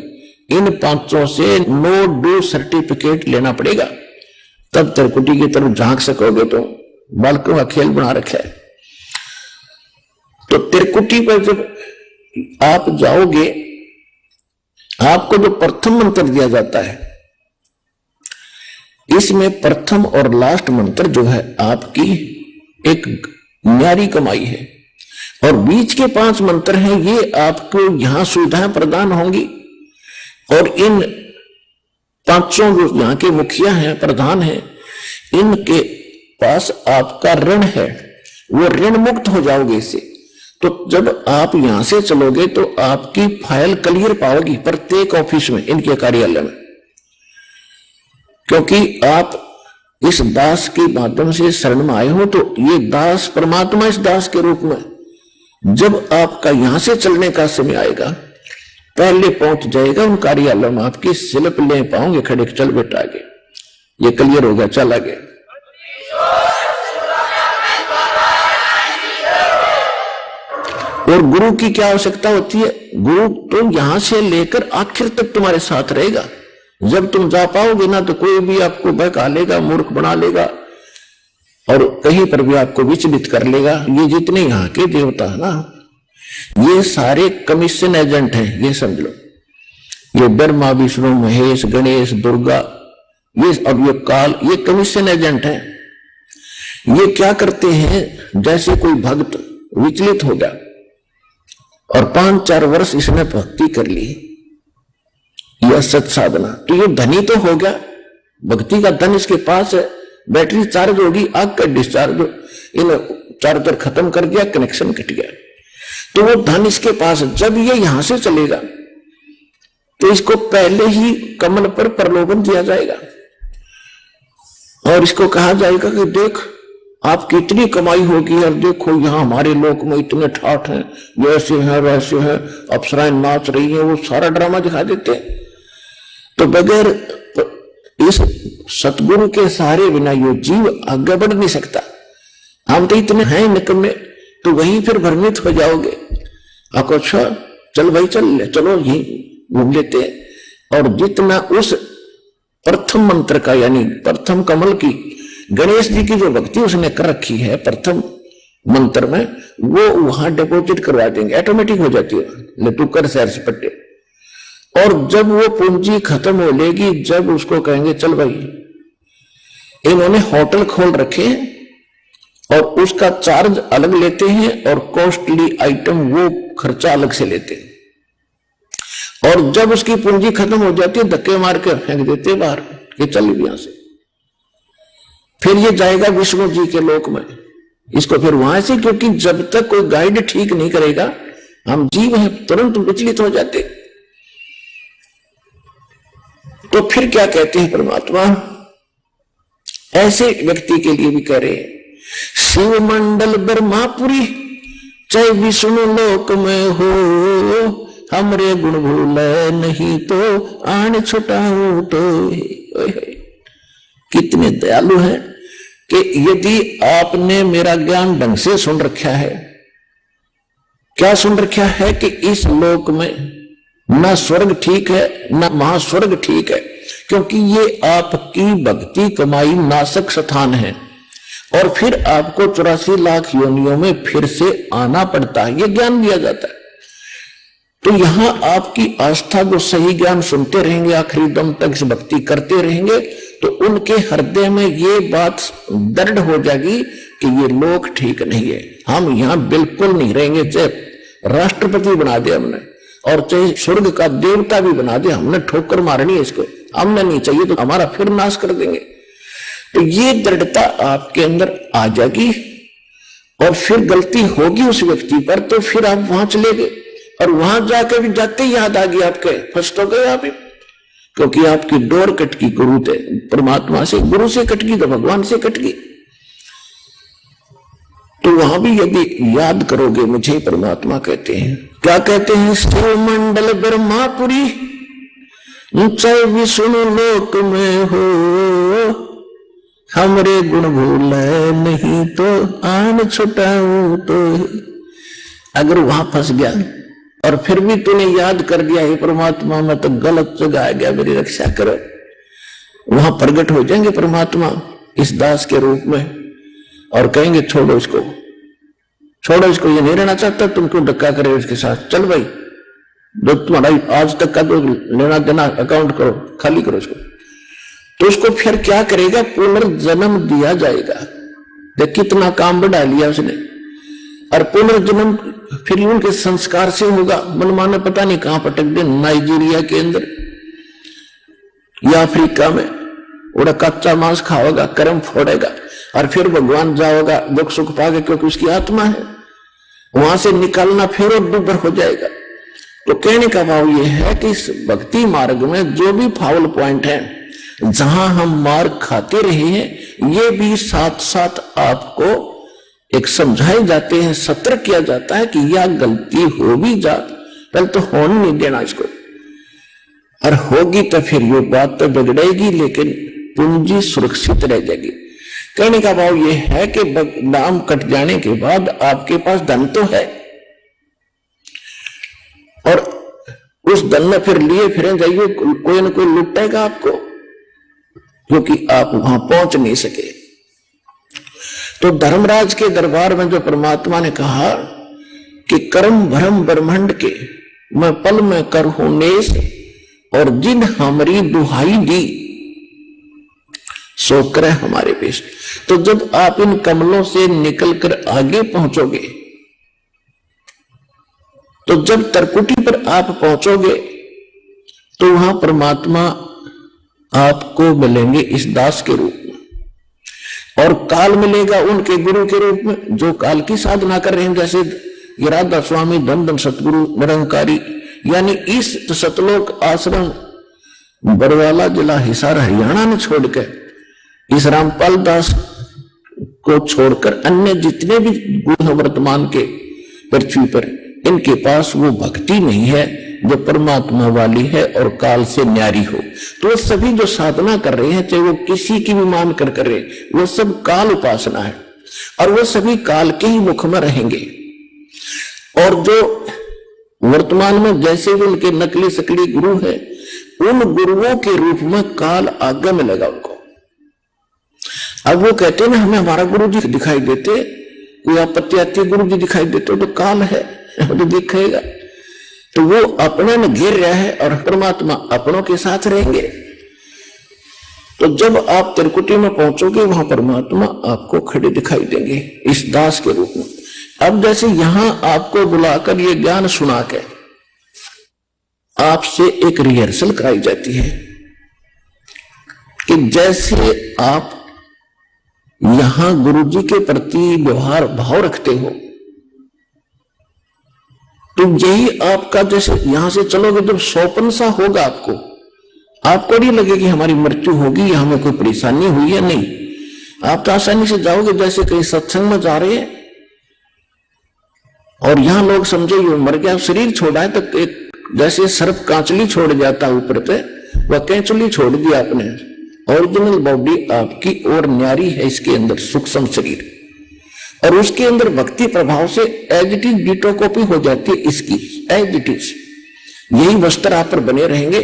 S2: इन 5 से नो ड्यू सर्टिफिकेट लेना पड़ेगा, तब त्रिकुटी की तरफ झांक सकोगे। तो बालकों का खेल बना रखा है। तो त्रिकुटी पर जब आप जाओगे, आपको जो प्रथम मंत्र दिया जाता है, इसमें प्रथम और लास्ट मंत्र जो है आपकी एक न्यारी कमाई है, और बीच के 5 मंत्र हैं, ये आपको यहां सुविधाएं प्रदान होंगी। और इन 5 जो यहां के मुखिया हैं, प्रधान हैं, इनके पास आपका ऋण है, वो ऋण मुक्त हो जाओगे इससे। तो जब आप यहां से चलोगे तो आपकी फाइल क्लियर पाओगी प्रत्येक ऑफिस में, इनके कार्यालय में, क्योंकि आप इस दास के माध्यम से शरण में आए हो। तो ये दास परमात्मा इस दास के रूप में जब आपका यहां से चलने का समय आएगा, पहले पहुंच जाएगा उन कार्यालयों में, आपकी स्लिप ले पाओगे, खड़े चल बेटा आगे, ये क्लियर हो गया, चल आगे। और गुरु की क्या आवश्यकता होती है? गुरु तो यहां से लेकर आखिर तक तुम्हारे साथ रहेगा। जब तुम जा पाओगे ना तो कोई भी आपको बहका लेगा, मूर्ख बना लेगा और कहीं पर भी आपको विचलित कर लेगा। ये जितने यहाँ के देवता है ना, ये सारे कमीशन एजेंट हैं, ये समझ लो। ये ब्रह्मा, विष्णु, महेश, गणेश, दुर्गा, ये अब ये काल, ये कमीशन एजेंट हैं। ये क्या करते हैं, जैसे कोई भक्त विचलित हो गया और 5-4 वर्ष इसने भक्ति कर ली या सत साधना, तो ये धनी तो हो गया, भक्ति का धन इसके पास है, बैटरी चार्ज होगी, आग का डिस्चार्ज, इन चार्जर खत्म कर दिया, कनेक्शन कट गया, तो वो धन इसके पास है। जब ये यहां से चलेगा तो इसको पहले ही कमल पर प्रलोभन दिया जाएगा और इसको कहा जाएगा कि देख आपकी इतनी कमाई होगी और देखो यहाँ हमारे लोक में इतने ठाठ हैं, ये ऐसे हैं वैसे हैं, अप्सराएं नाच रही हैं, वो सारा ड्रामा दिखा देते हैं। तो बगैर इस सतगुरु के सहारे बिना ये जीव आगे बढ़ नहीं सकता। हम तो इतने हैं निकम्मे, तो वहीं फिर भ्रमित हो जाओगे। आपको अच्छा चल भाई चल ले, चलो यही घूम लेते हैं। और जितना उस प्रथम मंत्र का यानी प्रथम कमल की गणेश जी की जो भक्ति उसने कर रखी है प्रथम मंत्र में, वो वहां डिपॉजिट करवा देंगे, ऑटोमेटिक हो जाती है, ले तू कर सैर सपट्टे। और जब वो पूंजी खत्म हो लेगी, जब उसको कहेंगे चल भाई, इन्होंने होटल खोल रखे और उसका चार्ज अलग लेते हैं और कॉस्टली आइटम वो खर्चा अलग से लेते हैं, और जब उसकी पूंजी खत्म हो जाती है धक्के मार के फेंक देते बाहर, ये चल यहां से। फिर ये जाएगा विष्णु जी के लोक में, इसको फिर वहां से, क्योंकि जब तक कोई गाइड ठीक नहीं करेगा, हम जीव हैं तुरंत विचलित हो जाते। तो फिर क्या कहते हैं परमात्मा, ऐसे व्यक्ति के लिए भी कह रहे हैं, शिव मंडल ब्रह्मापुरी चाहे विष्णु लोक में हो, हमरे गुण भूल नहीं तो आन छुटाओ तो। कितने दयालु हैं कि यदि आपने मेरा ज्ञान ढंग से सुन रखा है, क्या सुन रखा है कि इस लोक में ना स्वर्ग ठीक है ना महास्वर्ग ठीक है, क्योंकि ये आपकी भक्ति कमाई नाशक स्थान है और फिर आपको 84 लाख योनियों में फिर से आना पड़ता है, ये ज्ञान दिया जाता है। तो यहां आपकी आस्था को सही ज्ञान सुनते रहेंगे, आखिरी दम तक इस भक्ति करते रहेंगे, तो उनके हृदय में ये बात दृढ़ हो जाएगी कि ये लोक ठीक नहीं है, हम यहां बिल्कुल नहीं रहेंगे। चाहे राष्ट्रपति बना दे हमने और चाहे स्वर्ग का देवता भी बना दे, हमने ठोकर मारनी है इसको, हमने नहीं चाहिए तो हमारा फिर नाश कर देंगे। तो ये दृढ़ता आपके अंदर आ जाएगी और फिर गलती होगी उस व्यक्ति पर तो फिर आप वहां चले गए और वहां जाकर भी जाते ही याद आ गई आपके, फंस तो गए आप, क्योंकि आपकी डोर कट गई गुरु से, परमात्मा से, गुरु से कट गई तो भगवान से कट गई। तो वहां भी यदि याद करोगे मुझे, परमात्मा कहते हैं, क्या कहते हैं, शिव मंडल ब्रह्मापुरी चाहे विष्णु लोक में हो, हमरे गुण भूल नहीं तो आन छुटाओ तो। अगर वहां फंस गया और फिर भी तूने याद कर दिया हे परमात्मा मैं तो गलत जगह आ गया, मेरी रक्षा करो, वहां प्रकट हो जाएंगे परमात्मा इस दास के रूप में और कहेंगे छोड़ो इसको, छोड़ो इसको, ये नहीं रहना चाहता, तुम क्यों धक्का करे उसके साथ, चल भाई जो तुम्हारा आज तक का तो लेना देना अकाउंट करो, खाली करो इसको। तो उसको फिर क्या करेगा, पुनर्जन्म दिया जाएगा। देख कितना काम बढ़ा लिया उसने, और पुनर्जन्म फिर उनके संस्कार से होगा। मनमाना पता नहीं कहां पटक दे, नाइजीरिया के अंदर या अफ्रीका में, उड़ा कच्चा मांस खाओगा, कर्म फोड़ेगा और फिर भगवान जाओगा दुख सुख पागे, क्योंकि उसकी आत्मा है, वहां से निकालना फिर और दुर्भर हो जाएगा। तो कहने का भाव यह है कि इस भक्ति मार्ग में जो भी फाउल पॉइंट है, जहां हम मार खाते रहे हैं, ये भी साथ साथ आपको एक समझाए जाते हैं, सतर्क किया जाता है कि यह गलती हो भी जा, पहले तो होने नहीं देना इसको, और होगी तो फिर ये बात तो बिगड़ेगी लेकिन पूंजी सुरक्षित रह जाएगी। कहने का भाव यह है कि नाम कट जाने के बाद आपके पास धन तो है, उस धन में फिर लिए फिरे जाइए, कोई ना कोई लुटेगा आपको, क्योंकि आप वहां पहुंच नहीं सके। तो धर्मराज के दरबार में जो परमात्मा ने कहा कि कर्म भरम ब्रह्मांड के मैं पल में करहूं नेस, और जिन हमारी दुहाई दी सो करे हमारे पेश। तो जब आप इन कमलों से निकलकर आगे पहुंचोगे, तो जब तरकुटी पर आप पहुंचोगे तो वहां परमात्मा आपको मिलेंगे इस दास के रूप में, और काल मिलेगा उनके गुरु के रूप में, जो काल की साधना कर रहे हैं, जैसे ये राधा स्वामी धन धन सतगुरु निरंकारी, यानी इस सतलोक आश्रम बरवाला जिला हिसार हरियाणा ने छोड़कर, इस रामपाल दास को छोड़कर अन्य जितने भी गुरु हैं वर्तमान के पृथ्वी पर, इनके पास वो भक्ति नहीं है जो परमात्मा वाली है और काल से न्यारी हो। तो सभी जो साधना कर रहे हैं, चाहे वो किसी की भी मान कर रहे, वो सब काल उपासना है, और वो सभी काल के ही मुख में रहेंगे। और जो वर्तमान में जैसे भी उनके नकली सकली गुरु है, उन गुरुओं के रूप में काल आगे मिलेगा उनको। अब वो कहते हैं ना, हमें हमारा गुरु जी दिखाई देते, कोई आपत्ति आती है गुरु जी दिखाई देते, तो काल है तो दिखेगा। तो वो अपने में घिर रहा है और परमात्मा अपनों के साथ रहेंगे। तो जब आप त्रिकुटी में पहुंचोगे, वहां परमात्मा आपको खड़े दिखाई देंगे इस दास के रूप में। अब जैसे यहां आपको बुलाकर ये ज्ञान सुना के आपसे एक रिहर्सल कराई जाती है कि जैसे आप यहां गुरुजी के प्रति व्यवहार भाव रखते हो, तो यही आपका, जैसे यहां से चलोगे जब सौपन सा होगा, आपको नहीं लगेगी हमारी मृत्यु होगी या हमें कोई परेशानी हुई है, नहीं, आप तो आसानी से जाओगे। जैसे कहीं सत्संग में जा रहे हैं और यहां लोग समझे ये मर गया, शरीर छोड़ा है, तो एक जैसे सर्प कांचली छोड़ जाता ऊपर पे, वह कैंचली छोड़ दी आपने। ओरिजिनल बॉडी आपकी और न्यारी है, इसके अंदर सूक्ष्म शरीर, और उसके अंदर भक्ति प्रभाव से as it is ditto copy हो जाती है इसकी, एज इट इज। यही वस्त्र आप पर बने रहेंगे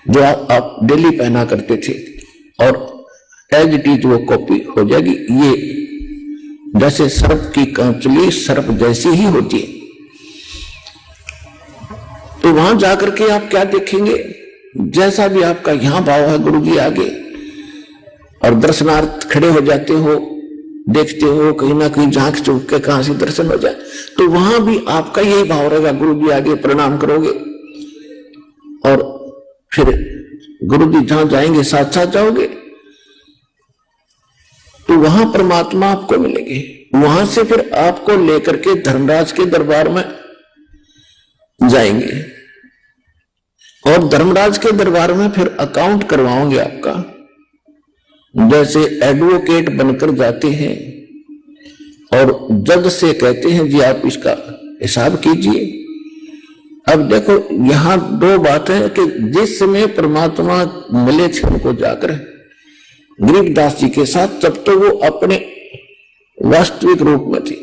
S2: जो आप डेली पहना करते थे, और एज इट इज वो कॉपी हो जाएगी। ये जैसे सर्प की कांचली सर्प जैसी ही होती है। तो वहां जाकर के आप क्या देखेंगे, जैसा भी आपका यहां भाव है गुरु जी आगे, और दर्शनार्थ खड़े हो जाते हो, देखते हो कहीं ना कहीं झांक चूक के कहां से दर्शन हो जाए, तो वहां भी आपका यही भाव रहेगा, गुरु जी आगे प्रणाम करोगे, और फिर गुरु जी जहां जाएंगे साथ साथ जाओगे, तो वहां परमात्मा आपको मिलेंगे। वहां से फिर आपको लेकर के धर्मराज के दरबार में जाएंगे, और धर्मराज के दरबार में फिर अकाउंट करवाओगे आपका, जैसे एडवोकेट बनकर जाते हैं और जज से कहते हैं जी आप इसका हिसाब कीजिए। अब देखो यहां दो बातें हैं कि जिस समय परमात्मा मिले थे उनको जाकर गरीबदास जी के साथ, तब तो वो अपने वास्तविक रूप में थी,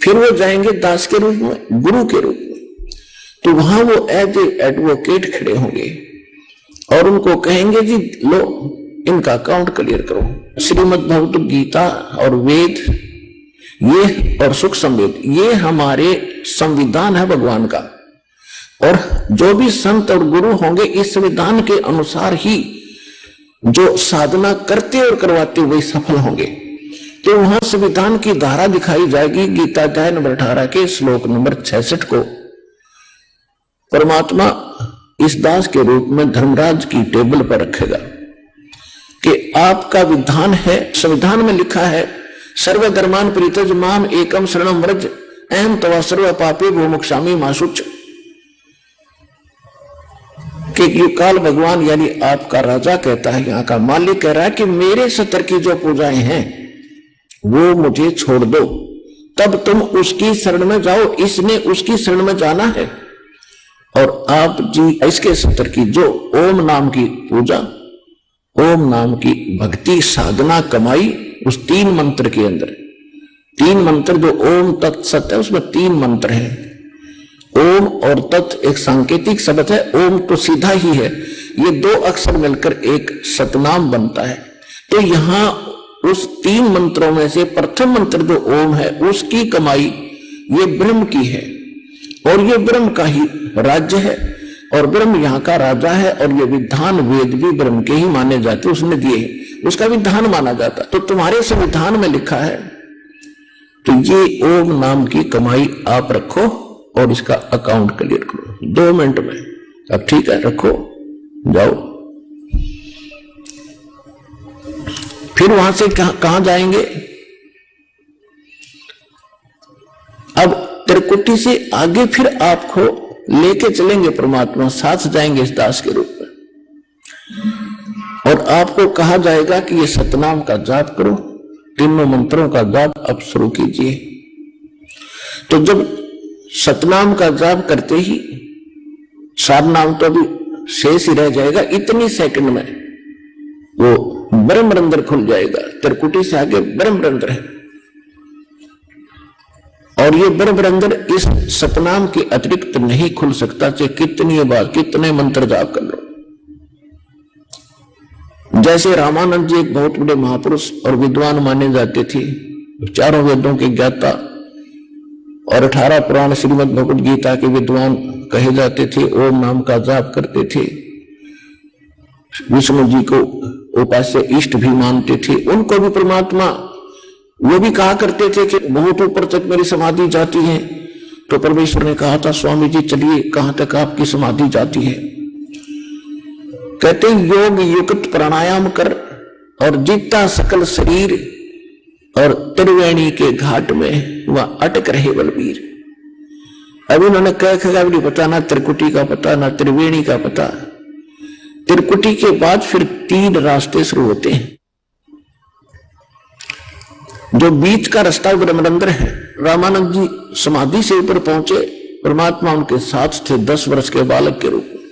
S2: फिर वो जाएंगे दास के रूप में, गुरु के रूप में, तो वहां वो एज ए एडवोकेट खड़े होंगे और उनको कहेंगे जी लो इनका अकाउंट क्लियर करो। श्रीमद् भगवत गीता और वेद ये और सुख संवेद ये हमारे संविधान है भगवान का, और जो भी संत और गुरु होंगे इस संविधान के अनुसार ही जो साधना करते और करवाते वही सफल होंगे। तो वहां संविधान की धारा दिखाई जाएगी। गीता अध्याय नंबर 18 के श्लोक नंबर 66 को परमात्मा इस दास के रूप में धर्मराज की टेबल पर रखेगा कि आपका विधान है, संविधान में लिखा है सर्वधर्मान परित्यज माम एकम शरणम व्रज अहम तवा सर्व पापे भो मोक्षामि मा शुच, कि युगकाल भगवान यानी आपका राजा कहता है, यहाँ का मालिक कह रहा है कि मेरे सत्र की जो पूजाएं हैं वो मुझे छोड़ दो, तब तुम उसकी शरण में जाओ। इसने उसकी शरण में जाना है, और आप जी इसके सत्र की जो ओम नाम की पूजा, ओम नाम की भक्ति साधना कमाई, उस 3 मंत्र के अंदर 3 मंत्र जो ओम तत्सत है उसमें 3 मंत्र हैं, ओम और तत् एक सांकेतिक शब्द है, ओम तो सीधा ही है, ये दो अक्षर मिलकर एक सतनाम बनता है। तो यहां उस 3 मंत्रों में से प्रथम मंत्र जो ओम है उसकी कमाई ये ब्रह्म की है, और ये ब्रह्म का ही राज्य है, और ब्रह्म यहाँ का राजा है, और ये विधान वेद भी ब्रह्म के ही माने जाते, उसने दिए, उसका विधान माना जाता। तो तुम्हारे संविधान में लिखा है, तो ये ओम नाम की कमाई आप रखो और इसका अकाउंट क्लियर करो 2 मिनट में। अब ठीक है, रखो, जाओ। फिर वहां से कहां जाएंगे? अब त्रिकुटी से आगे फिर आपको लेके चलेंगे परमात्मा, साथ जाएंगे इस दास के रूप में, और आपको कहा जाएगा कि ये सतनाम का जाप करो, तीनों मंत्रों का जाप अब शुरू कीजिए। तो जब सतनाम का जाप करते ही सार नाम तो अभी शेष ही रह जाएगा, इतनी सेकंड में वो ब्रह्मरंध्र खुल जाएगा। त्रिकुटी से आगे ब्रह्मरंध्र है, और ये ब्रह्मरंध्र इस सतनाम के अतिरिक्त नहीं खुल सकता, चाहे कितनी बार कितने मंत्र जाप कर लो। जैसे रामानंद जी एक बहुत बड़े महापुरुष और विद्वान माने जाते थे, 4 वेदों के ज्ञाता और 18 पुराण श्रीमद् भगवद गीता के विद्वान कहे जाते थे, ओम नाम का जाप करते थे, विष्णु जी को उपास्य इष्ट भी मानते थे। उनको भी परमात्मा वो भी कहा करते थे कि बहुत ऊपर तक मेरी समाधि जाती है। तो परमेश्वर ने कहा था, स्वामी जी चलिए, कहां तक आपकी समाधि जाती है? कहते योग युक्त प्राणायाम कर और जीता सकल शरीर, और त्रिवेणी के घाट में वह अटक रहे बलबीर। अब इन्होंने कह भी नहीं पता, ना त्रिकुटी का पता, ना त्रिवेणी का पता। त्रिकुटी के बाद फिर 3 रास्ते शुरू होते हैं। जो बीच का रास्ता ब्रह्मरंध्र है। रामानंद जी समाधि से ऊपर पहुंचे, परमात्मा उनके साथ थे 10 वर्ष के बालक के रूप में।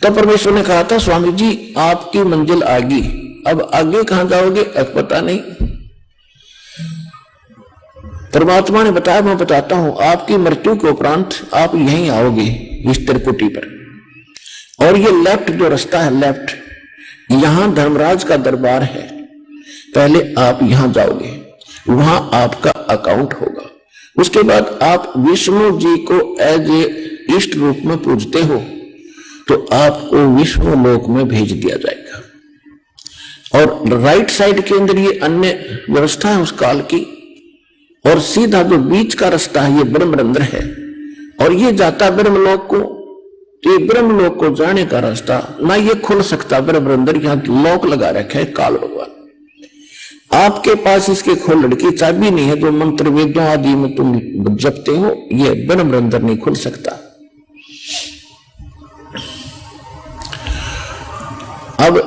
S2: तब परमेश्वर ने कहा था, स्वामी जी आपकी मंजिल आगे, अब आगे कहां जाओगे? अब पता नहीं। परमात्मा ने बताया, मैं बताता हूं, आपकी मृत्यु के उपरांत आप यहीं आओगे इस त्रिकुटी पर, और ये लेफ्ट जो रास्ता है, लेफ्ट, यहां धर्मराज का दरबार है, पहले आप यहां जाओगे, वहां आपका अकाउंट होगा। उसके बाद आप विष्णु जी को एज ए इष्ट रूप में पूजते हो, तो आपको विष्णु लोक में भेज दिया जाएगा। और राइट साइड के अंदर ये अन्य व्यवस्था है उस काल की, और सीधा जो बीच का रास्ता है ये ब्रह्मरंध्र है, और ये जाता ब्रह्मलोक को। तो ये ब्रह्मलोक को जाने का रास्ता ना ये खुल सकता ब्रह्मरंध्र, यहां लॉक लगा रखा है काल भगवान। आपके पास इसके खोलने की चाबी नहीं है, जो मंत्र वेदों आदि में तुम जपते हो, ये ब्रह्मरंध्र नहीं खुल सकता। अब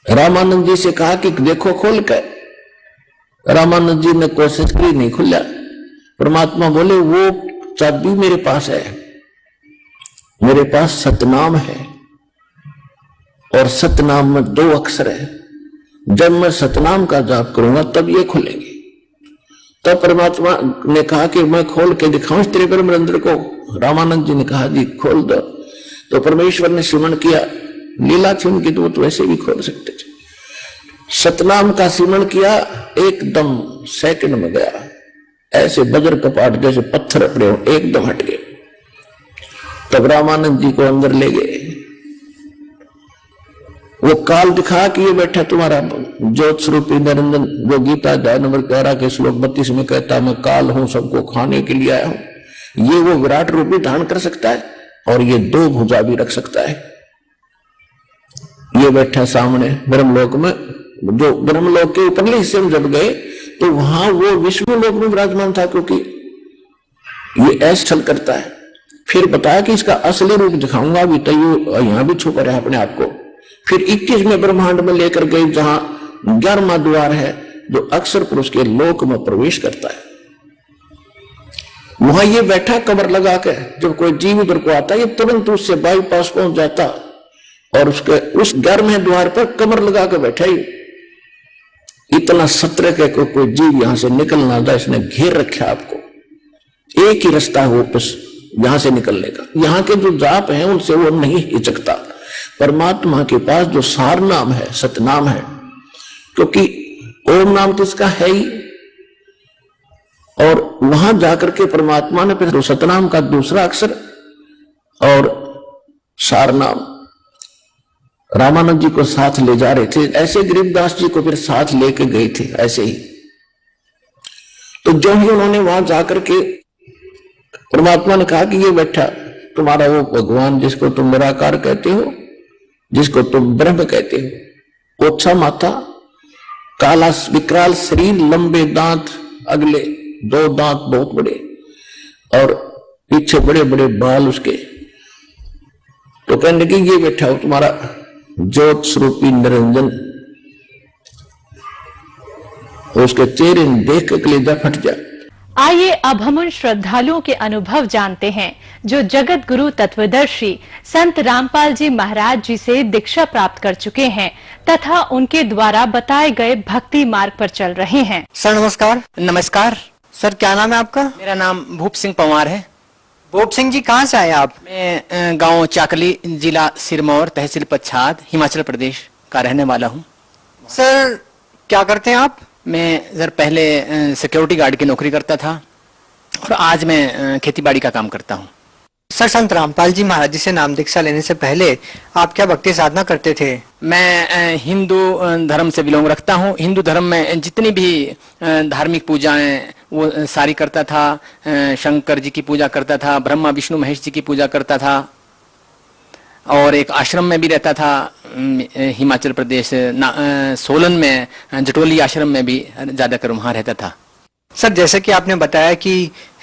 S2: रामानंद जी से कहा कि देखो खोल कर, रामानंद जी ने कोशिश की, नहीं खुला। परमात्मा बोले, वो चाबी मेरे पास है, मेरे पास सतनाम है, और सतनाम में 2 अक्षर है। जब मैं सतनाम का जाप करूंगा तब ये खुलेंगे। तब परमात्मा ने कहा कि मैं खोल के दिखाऊं तेरे ब्रह्मरंध्र को। रामानंद जी ने कहा, जी खोल दो। तो परमेश्वर ने सिमरण किया, लीला थी उनकी, तो वैसे भी खोल सकते थे। सतनाम का सिमरण किया, एकदम सेकंड में गया, ऐसे वज्र कपाट जैसे पत्थर पड़े हो, एकदम हट गए। तब रामानंद जी को अंदर ले गए। वो काल दिखा कि ये बैठा तुम्हारा ज्योत स्वरूपी निरंजन, जो गीता अध्याय नंबर 11 के श्लोक 32 में कहता है, मैं काल हूं, सबको खाने के लिए आया हूं। ये वो विराट रूप भी धारण कर सकता है, और ये 2 भुजा भी रख सकता है। ये बैठा सामने ब्रह्मलोक में। जो ब्रह्मलोक के ऊपरले हिस्से में जब गए तो वहां वो विष्णु लोक में विराजमान था, क्योंकि ये ऐसा छल करता है। फिर बताया कि इसका असली रूप दिखाऊंगा, अभी तो यहां भी छुपा रहा अपने आप को। फिर 21वें ब्रह्मांड में लेकर गए, जहां 11वां द्वार है, जो अक्षर पुरुष के लोक में प्रवेश करता है। वहां ये बैठा कमर लगा के, जब कोई जीव उधर को आता है, ये तुरंत उससे बाईपास पहुंच जाता, और उसके उस 11वें द्वार पर कमर लगा के बैठा ही। इतना सत्र के कोई जीव यहां से निकल ना जाए, इसने घेर रखा आपको। एक ही रास्ता है, वो यहां से निकलने का। यहाँ के जो जाप हैं उनसे वो नहीं हिचकता। परमात्मा के पास जो सार नाम है, सतनाम है, क्योंकि ओम नाम तो इसका है ही, और वहां जाकर के परमात्मा ने फिर सतनाम का दूसरा अक्षर और सार नाम रामानंद जी को साथ ले जा रहे थे, ऐसे गरीबदास जी को फिर साथ लेके गए थे ऐसे ही। तो जो ही उन्होंने वहां जाकर के परमात्मा ने कहा कि ये बैठा तुम्हारा वो भगवान जिसको तुम निराकार कहते हो, जिसको तुम ब्रह्म कहते हो, ओछा माथा, काला विकराल शरीर, लंबे दांत, अगले 2 दांत बहुत बड़े और पीछे बड़े बड़े बाल उसके। तो कहने लगी ये बैठा हो तुम्हारा ज्योत स्वरूपी निरंजन। उसके चेहरे देख के कलेजा फट जाए।
S3: आइए अब हम उन श्रद्धालुओं के अनुभव जानते हैं जो जगत गुरु तत्वदर्शी संत रामपाल जी महाराज जी से दीक्षा प्राप्त कर चुके हैं तथा उनके द्वारा बताए गए भक्ति मार्ग पर चल रहे हैं।
S4: सर नमस्कार।
S5: नमस्कार
S4: सर क्या नाम है आपका?
S5: मेरा नाम भूप सिंह पंवार है।
S4: भूप सिंह जी कहाँ से आए आप?
S5: मैं गांव चाकली, जिला सिरमौर, तहसील पच्छाद, हिमाचल प्रदेश का रहने वाला हूं।
S4: सर क्या करते हैं आप?
S5: मैं सर पहले सिक्योरिटी गार्ड की नौकरी करता था और आज मैं खेतीबाड़ी का काम करता हूं।
S4: सर संत रामपाल जी महाराज जी से नाम दीक्षा लेने से पहले आप क्या भक्ति साधना करते थे?
S5: मैं हिंदू धर्म से बिलोंग रखता हूं। हिंदू धर्म में जितनी भी धार्मिक पूजाएं वो सारी करता था। शंकर जी की पूजा करता था, ब्रह्मा विष्णु महेश जी की पूजा करता था और एक आश्रम में भी रहता था हिमाचल प्रदेश सोलन में, जटोली आश्रम में भी ज्यादातर वहां रहता था।
S4: सर जैसे कि आपने बताया कि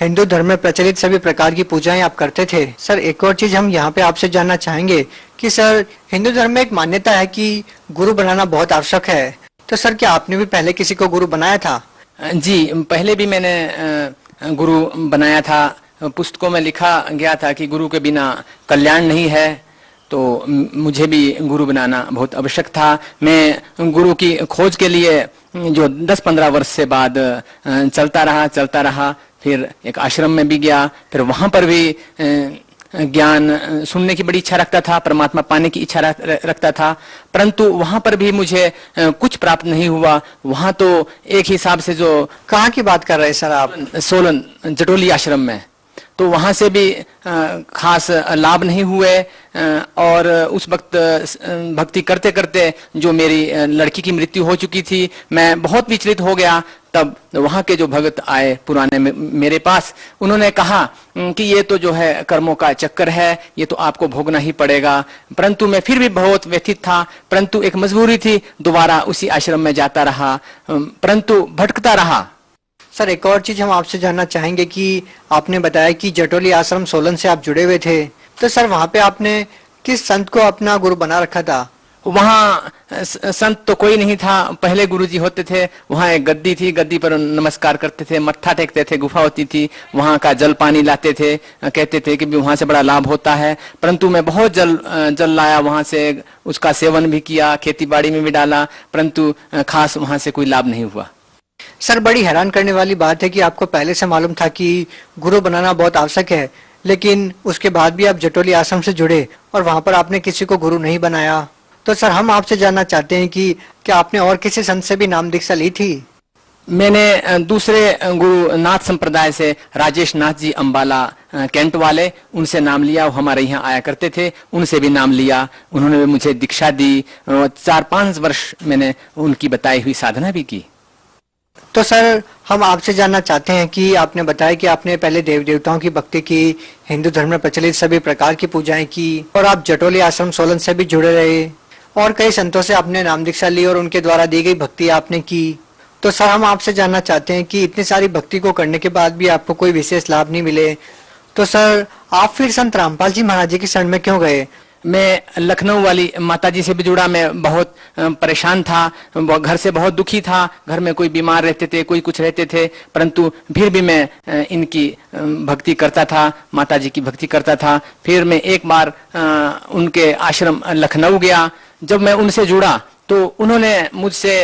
S4: हिंदू धर्म में प्रचलित सभी प्रकार की पूजाएं आप करते थे। सर एक और चीज हम यहाँ पे आपसे जानना चाहेंगे कि सर हिंदू धर्म में एक मान्यता है कि गुरु बनाना बहुत आवश्यक है, तो सर क्या आपने भी पहले किसी को गुरु बनाया था?
S5: जी पहले भी मैंने गुरु बनाया था। पुस्तकों में लिखा गया था कि गुरु के बिना कल्याण नहीं है, तो मुझे भी गुरु बनाना बहुत आवश्यक था। मैं गुरु की खोज के लिए जो 10-15 वर्ष से बाद चलता रहा, फिर एक आश्रम में भी गया, फिर वहां पर भी ज्ञान सुनने की बड़ी इच्छा रखता था, परमात्मा पाने की इच्छा रखता था, परंतु वहां पर भी मुझे कुछ प्राप्त नहीं हुआ। वहां तो एक हिसाब से जो
S4: कहाँ की बात कर रहे हैं सर आप?
S5: सोलन जटोली आश्रम में, तो वहां से भी खास लाभ नहीं हुए और उस वक्त भक्ति करते करते जो मेरी लड़की की मृत्यु हो चुकी थी, मैं बहुत विचलित हो गया। तब वहां के जो भगत आए पुराने मेरे पास, उन्होंने कहा कि ये तो जो है कर्मों का चक्कर है, ये तो आपको भोगना ही पड़ेगा। परंतु मैं फिर भी बहुत व्यथित था, परंतु एक मजबूरी थी, दोबारा उसी आश्रम में जाता रहा, परंतु भटकता रहा।
S4: सर एक और चीज हम आपसे जानना चाहेंगे कि आपने बताया कि जटोली आश्रम सोलन से आप जुड़े हुए थे, तो सर वहां पे आपने किस संत को अपना गुरु बना रखा था?
S5: वहां संत तो कोई नहीं था। पहले गुरुजी होते थे, वहां एक गद्दी थी, गद्दी पर नमस्कार करते थे, मत्था टेकते थे, गुफा होती थी, वहां का जल पानी लाते थे, कहते थे कि वहां से बड़ा लाभ होता है। परंतु मैं बहुत जल लाया वहां से, उसका सेवन भी किया, खेतीबाड़ी में भी डाला, परंतु खास वहां से कोई लाभ नहीं हुआ।
S4: सर बड़ी हैरान करने वाली बात है कि आपको पहले से मालूम था कि गुरु बनाना बहुत आवश्यक है, लेकिन उसके बाद भी आप जटोली आश्रम से जुड़े और वहां पर आपने किसी को गुरु नहीं बनाया। तो सर हम आपसे जानना चाहते हैं कि क्या आपने और किसी संत से भी नाम दीक्षा ली थी?
S5: मैंने दूसरे गुरु नाथ संप्रदाय से राजेश नाथ जी अंबाला कैंट वाले, उनसे नाम लिया। वो हमारे यहाँ आया करते थे, उनसे भी नाम लिया। उन्होंने मुझे दीक्षा दी। 4-5 वर्ष मैंने उनकी बताई हुई साधना भी की।
S4: तो सर हम आपसे जानना चाहते हैं कि आपने बताया कि आपने पहले देव देवताओं की भक्ति की, हिंदू धर्म में प्रचलित सभी प्रकार की पूजाएं की और आप जटोली आश्रम सोलन से भी जुड़े रहे और कई संतों से आपने नाम दीक्षा ली और उनके द्वारा दी गई भक्ति आपने की। तो सर हम आपसे जानना चाहते हैं कि इतनी सारी भक्ति को करने के बाद भी आपको कोई विशेष लाभ नहीं मिले, तो सर आप फिर संत रामपाल जी महाराज जी की शरण में क्यों गए?
S5: मैं लखनऊ वाली माता जी से भी जुड़ा। मैं बहुत परेशान था, घर से बहुत दुखी था। घर में कोई बीमार रहते थे, कोई कुछ रहते थे, परंतु फिर भी मैं इनकी भक्ति करता था, माता जी की भक्ति करता था। फिर मैं एक बार उनके आश्रम लखनऊ गया। जब मैं उनसे जुड़ा तो उन्होंने मुझसे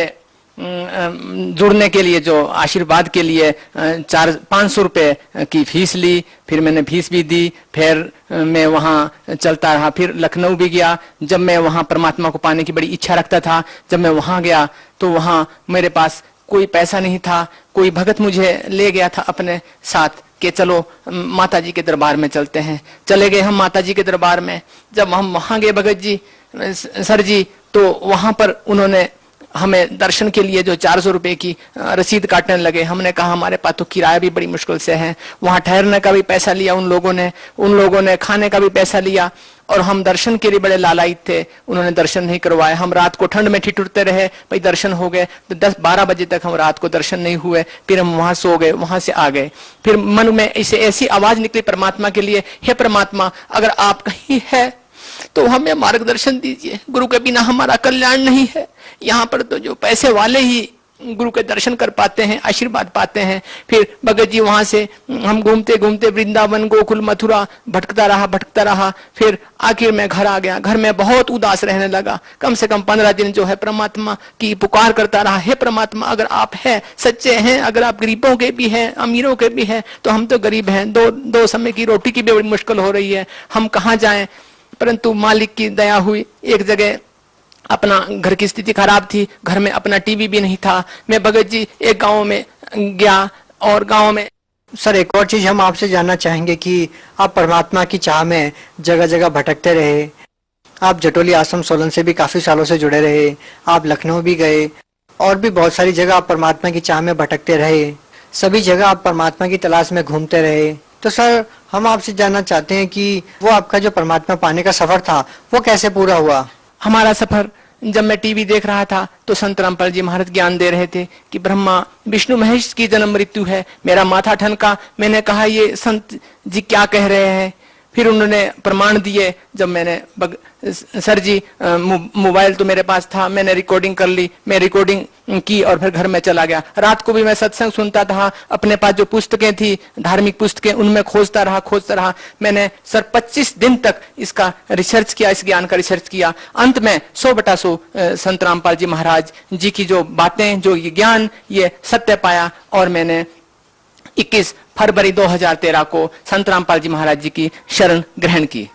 S5: जुड़ने के लिए, जो आशीर्वाद के लिए 500 रुपए की फीस ली। फिर मैंने फीस भी दी। फिर मैं वहां चलता रहा। फिर लखनऊ भी गया। जब मैं वहां परमात्मा को पाने की बड़ी इच्छा रखता था, जब मैं वहां गया तो वहां मेरे पास कोई पैसा नहीं था। कोई भगत मुझे ले गया था अपने साथ कि चलो माता जी के दरबार में चलते हैं। चले गए हम माता जी के दरबार में। जब हम वहां गए भगत जी सर जी, तो वहां पर उन्होंने हमें दर्शन के लिए जो 400 रुपए की रसीद काटने लगे। हमने कहा हमारे पास तो किराया भी बड़ी मुश्किल से है। वहां ठहरने का भी पैसा लिया उन लोगों ने खाने का भी पैसा लिया। और हम दर्शन के लिए बड़े लालायित थे। उन्होंने दर्शन नहीं करवाए। हम रात को ठंड में ठिठुरते रहे। भाई दर्शन हो गए तो 10-12 बजे तक हम रात को दर्शन नहीं हुए। फिर हम वहां सो गए, वहां से आ गए। फिर मन में इसे ऐसी आवाज निकली परमात्मा के लिए, हे परमात्मा, अगर आप कहीं है तो हमें मार्गदर्शन दीजिए। गुरु के बिना हमारा कल्याण नहीं है। यहाँ पर तो जो पैसे वाले ही गुरु के दर्शन कर पाते हैं, आशीर्वाद पाते हैं। फिर भगत जी वहां से हम घूमते घूमते वृंदावन, गोकुल, मथुरा भटकता रहा। फिर आखिर में घर आ गया। घर में बहुत उदास रहने लगा। कम से कम 15 दिन जो है परमात्मा की पुकार करता रहा, हे परमात्मा, अगर आप है सच्चे हैं, अगर आप गरीबों के भी हैं, अमीरों के भी हैं, तो हम तो गरीब हैं। दो समय की रोटी की भी बड़ी मुश्किल हो रही है। हम कहाँ जाएं? परंतु मालिक की दया हुई। एक जगह अपना घर की स्थिति खराब थी, घर में अपना टीवी भी नहीं था। मैं भगत जी एक गांव में गया और गांव में।
S4: सर एक और चीज हम आपसे जानना चाहेंगे कि आप परमात्मा की चाह में जगह जगह भटकते रहे। आप जटोली आश्रम सोलन से भी काफी सालों से जुड़े रहे। आप लखनऊ भी गए और भी बहुत सारी जगह आप परमात्मा की चाह में भटकते रहे। सभी जगह आप परमात्मा की तलाश में घूमते रहे। तो सर हम आपसे जानना चाहते हैं कि वो आपका जो परमात्मा पाने का सफर था वो कैसे पूरा हुआ?
S5: हमारा सफर, जब मैं टीवी देख रहा था तो संत रामपाल जी महाराज ज्ञान दे रहे थे कि ब्रह्मा विष्णु महेश की जन्म मृत्यु है। मेरा माथा ठनका। मैंने कहा ये संत जी क्या कह रहे हैं? फिर उन्होंने प्रमाण दिए। जब मैंने सर जी मोबाइल तो मेरे पास था, मैंने रिकॉर्डिंग कर ली। मैं रिकॉर्डिंग की और फिर घर में चला गया। रात को भी मैं सत्संग सुनता था। अपने पास जो पुस्तकें थी, धार्मिक पुस्तकें, उनमें खोजता रहा। मैंने सर 25 दिन तक इसका रिसर्च किया, इस ज्ञान का रिसर्च किया। अंत में 100/100 संत रामपाल जी महाराज जी की जो बातें, जो ये ज्ञान, ये सत्य पाया। और मैंने 21 फरवरी 2013 को संत रामपाल जी महाराज जी की शरण ग्रहण की।